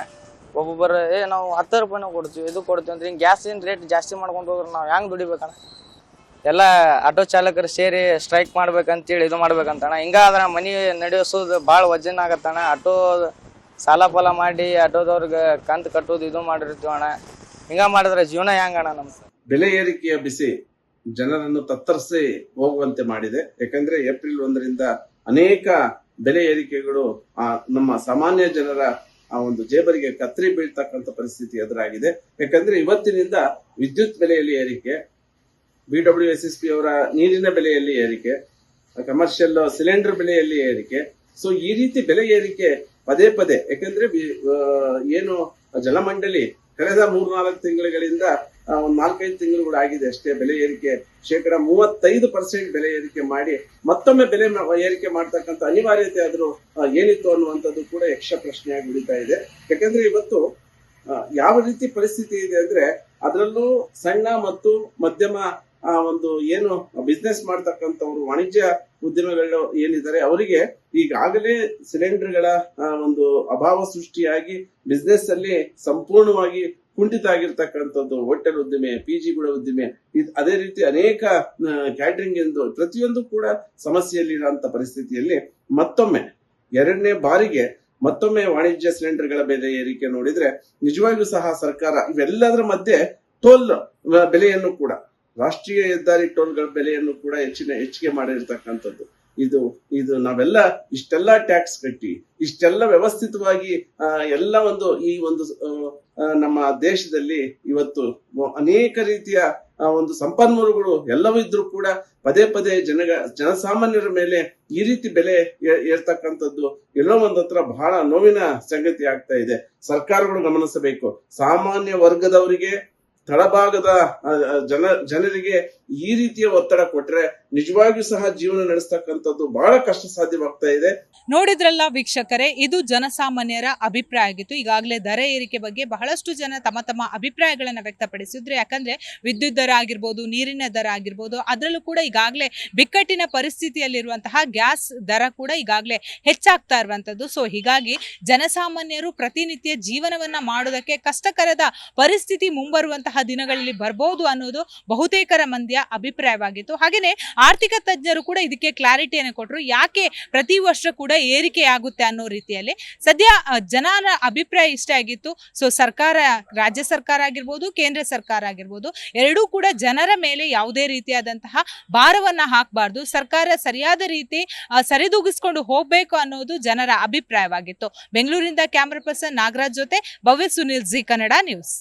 ಒಬ್ಬೊಬ್ಬರು ನಾವು 10 ರೂಪಾಯಿನ ಕೊಡ್ತೀವಿ, ಇದು ಕೊಡ್ತೀವಿ ಅಂತ ಹಿಂಗೆ ಗ್ಯಾಸಿನ ರೇಟ್ ಜಾಸ್ತಿ ಮಾಡ್ಕೊಂಡು ಹೋದ್ರೆ ನಾವು ಹೆಂಗೆ ದುಡಿಬೇಕಣ್ಣ? ಎಲ್ಲ ಆಟೋ ಚಾಲಕರು ಸೇರಿ ಸ್ಟ್ರೈಕ್ ಮಾಡ್ಬೇಕಂತೇಳಿ ಇದು ಮಾಡ್ಬೇಕಂತಣ್ಣ. ಹಿಂಗಾದ್ರೆ ಮನೆ ನಡೆಸೋದು ಭಾಳ ವಜನ್ ಆಗತ್ತಣ್ಣ. ಆಟೋ ಸಾಲ ಮಾಡಿ ಆಟೋದವ್ರಿಗೆ ಕಂತು ಕಟ್ಟೋದು ಇದು ಮಾಡಿರ್ತೀವಣ್ಣ. ಹಿಂಗ ಮಾಡಿದ್ರೆ ಜೀವನ ಹೆಂಗಣ್ಣ ನಮ್ಮ? ಬೆಲೆ ಏರಿಕೆಯ ಬಿಸಿ ಜನರನ್ನು ತತ್ತರಿಸಿ ಹೋಗುವಂತೆ ಮಾಡಿದೆ. ಯಾಕಂದ್ರೆ ಏಪ್ರಿಲ್ 1ರಿಂದ ಅನೇಕ ಬೆಲೆ ಏರಿಕೆಗಳು ನಮ್ಮ ಸಾಮಾನ್ಯ ಜನರ ಒಂದು ಜೇಬರಿಗೆ ಕತ್ತರಿ ಬೀಳ್ತಕ್ಕಂಥ ಪರಿಸ್ಥಿತಿ ಎದುರಾಗಿದೆ. ಯಾಕಂದ್ರೆ ಇವತ್ತಿನಿಂದ ವಿದ್ಯುತ್ ಬೆಲೆಯಲ್ಲಿ ಏರಿಕೆ, BWSSB ಅವರ ನೀರಿನ ಬೆಲೆಯಲ್ಲಿ ಏರಿಕೆ, ಕಮರ್ಷಿಯಲ್ ಸಿಲಿಂಡರ್ ಬೆಲೆಯಲ್ಲಿ ಏರಿಕೆ. ಸೊ ಈ ರೀತಿ ಬೆಲೆ ಏರಿಕೆ ಪದೇ ಪದೇ, ಯಾಕಂದ್ರೆ ಏನು ಜಲಮಂಡಳಿ ಕಳೆದ 3-4 ತಿಂಗಳುಗಳಿಂದ ಒಂದು 4-5 ತಿಂಗಳುಗಳು ಆಗಿದೆ ಅಷ್ಟೇ ಬೆಲೆ ಏರಿಕೆ 35% ಬೆಲೆ ಏರಿಕೆ ಮಾಡಿ ಮತ್ತೊಮ್ಮೆ ಬೆಲೆ ಏರಿಕೆ ಮಾಡ್ತಕ್ಕಂಥ ಅನಿವಾರ್ಯತೆ ಆದ್ರೂ ಏನಿತ್ತು ಅನ್ನುವಂಥದ್ದು ಕೂಡ ಯಕ್ಷ ಪ್ರಶ್ನೆಯಾಗಿ ಉಳಿತಾ ಇದೆ. ಯಾಕಂದ್ರೆ ಇವತ್ತು ಯಾವ ರೀತಿ ಪರಿಸ್ಥಿತಿ ಇದೆ ಅಂದ್ರೆ, ಅದರಲ್ಲೂ ಸಣ್ಣ ಮತ್ತು ಮಧ್ಯಮ ಒಂದು ಏನು ಬಿಸ್ನೆಸ್ ಮಾಡ್ತಕ್ಕಂಥವ್ರು, ವಾಣಿಜ್ಯ ಉದ್ಯಮಗಳು ಏನಿದ್ದಾರೆ, ಅವರಿಗೆ ಈಗಾಗಲೇ ಸಿಲಿಂಡರ್ಗಳ ಒಂದು ಅಭಾವ ಸೃಷ್ಟಿಯಾಗಿ ಬಿಸ್ನೆಸ್ ಅಲ್ಲಿ ಸಂಪೂರ್ಣವಾಗಿ ಕುಂಠಿತ ಆಗಿರ್ತಕ್ಕಂಥದ್ದು. ಹೋಟೆಲ್ ಉದ್ದಿಮೆ, PGಗಳ ಉದ್ದಿಮೆ, ಅದೇ ರೀತಿ ಅನೇಕ ಕ್ಯಾಟರಿಂಗ್ ಎಂದು ಪ್ರತಿಯೊಂದು ಕೂಡ ಸಮಸ್ಯೆಯಲ್ಲಿರುವಂತ ಪರಿಸ್ಥಿತಿಯಲ್ಲಿ ಮತ್ತೊಮ್ಮೆ 2ನೇ ಬಾರಿಗೆ ಮತ್ತೊಮ್ಮೆ ವಾಣಿಜ್ಯ ಸಿಲಿಂಡರ್ಗಳ ಬೆಲೆ ಏರಿಕೆ ನೋಡಿದ್ರೆ ನಿಜವಾಗಿಯೂ ಸಹ ಸರ್ಕಾರ ಇವೆಲ್ಲದರ ಮಧ್ಯೆ ಟೋಲ್ ಬೆಲೆಯನ್ನು ಕೂಡ, ರಾಷ್ಟ್ರೀಯ ಹೆದ್ದಾರಿ ಟೋಲ್ಗಳ ಬೆಲೆಯನ್ನು ಕೂಡ ಹೆಚ್ಚಿಗೆ ಮಾಡಿರ್ತಕ್ಕಂಥದ್ದು. ಇದು ನಾವೆಲ್ಲ ಇಷ್ಟೆಲ್ಲ ಟ್ಯಾಕ್ಸ್ ಕಟ್ಟಿ, ಇಷ್ಟೆಲ್ಲ ವ್ಯವಸ್ಥಿತವಾಗಿ ಎಲ್ಲ ಈ ಒಂದು ನಮ್ಮ ದೇಶದಲ್ಲಿ ಇವತ್ತು ಅನೇಕ ರೀತಿಯ ಒಂದು ಸಂಪನ್ಮೂಲಗಳು ಎಲ್ಲವೂ ಇದ್ರೂ ಕೂಡ ಪದೇ ಪದೇ ಜನಸಾಮಾನ್ಯರ ಮೇಲೆ ಈ ರೀತಿ ಬೆಲೆ ಏರ್ತಕ್ಕಂಥದ್ದು ಎಲ್ಲೋ ಒಂದತ್ರ ಬಹಳ ನೋವಿನ ಸಂಗತಿ ಆಗ್ತಾ ಇದೆ. ಸರ್ಕಾರಗಳು ಗಮನಿಸಬೇಕು. ಸಾಮಾನ್ಯ ವರ್ಗದವರಿಗೆ, ತಳಭಾಗದ ಜನರಿಗೆ ಈ ರೀತಿಯ ಒತ್ತಡ ಕೊಟ್ರೆ ನಿಜವಾಗಿಯೂ ಸಹ ಜೀವನ ನಡೆಸ್ತಕ್ಕಂಥದ್ದು ಬಹಳ ಕಷ್ಟ ಸಾಧ್ಯವಾಗ್ತಾ ಇದೆ. ನೋಡಿದ್ರಲ್ಲ ವೀಕ್ಷಕರೇ, ಇದು ಜನಸಾಮಾನ್ಯರ ಅಭಿಪ್ರಾಯ ಆಗಿತ್ತು. ಈಗಾಗಲೇ ದರ ಏರಿಕೆ ಬಗ್ಗೆ ಬಹಳಷ್ಟು ಜನ ತಮ್ಮ ಅಭಿಪ್ರಾಯಗಳನ್ನ ವ್ಯಕ್ತಪಡಿಸಿದ್ರು. ಯಾಕಂದ್ರೆ ವಿದ್ಯುತ್ ದರ ಆಗಿರ್ಬೋದು, ನೀರಿನ ದರ ಆಗಿರ್ಬೋದು, ಅದರಲ್ಲೂ ಕೂಡ ಈಗಾಗಲೇ ಬಿಕ್ಕಟ್ಟಿನ ಪರಿಸ್ಥಿತಿಯಲ್ಲಿರುವಂತಹ ಗ್ಯಾಸ್ ದರ ಕೂಡ ಈಗಾಗಲೇ ಹೆಚ್ಚಾಗ್ತಾ ಇರುವಂತದ್ದು. ಸೊ ಹೀಗಾಗಿ ಜನಸಾಮಾನ್ಯರು ಪ್ರತಿನಿತ್ಯ ಜೀವನವನ್ನ ಮಾಡೋದಕ್ಕೆ ಕಷ್ಟಕರದ ಪರಿಸ್ಥಿತಿ ಮುಂಬರುವಂತಹ ದಿನಗಳಲ್ಲಿ ಬರಬಹುದು ಅನ್ನೋದು ಬಹುತೇಕರ ಮಂದಿಯ ಅಭಿಪ್ರಾಯವಾಗಿತ್ತು. ಹಾಗೇನೆ ಆರ್ಥಿಕ ತಜ್ಞರು ಕೂಡ ಇದಕ್ಕೆ ಕ್ಲಾರಿಟಿಯನ್ನು ಕೊಟ್ಟರು, ಯಾಕೆ ಪ್ರತಿ ವರ್ಷ ಕೂಡ ಏರಿಕೆ ಆಗುತ್ತೆ ಅನ್ನೋ ರೀತಿಯಲ್ಲಿ. ಸದ್ಯ ಜನರ ಅಭಿಪ್ರಾಯ ಇಷ್ಟ ಆಗಿತ್ತು. ಸೊ ಸರ್ಕಾರ, ರಾಜ್ಯ ಸರ್ಕಾರ ಆಗಿರ್ಬೋದು, ಕೇಂದ್ರ ಸರ್ಕಾರ ಆಗಿರ್ಬೋದು, ಎರಡೂ ಕೂಡ ಜನರ ಮೇಲೆ ಯಾವುದೇ ರೀತಿಯಾದಂತಹ ಭಾರವನ್ನ ಹಾಕಬಾರ್ದು, ಸರ್ಕಾರ ಸರಿಯಾದ ರೀತಿ ಸರಿದೂಗಿಸ್ಕೊಂಡು ಹೋಗ್ಬೇಕು ಅನ್ನೋದು ಜನರ ಅಭಿಪ್ರಾಯವಾಗಿತ್ತು. ಬೆಂಗಳೂರಿನಿಂದ ಕ್ಯಾಮರಾ ಪರ್ಸನ್ ನಾಗರಾಜ್ ಜೊತೆ ಭವ್ಯ ಸುನಿಲ್, ಜಿ ಕನ್ನಡ ನ್ಯೂಸ್.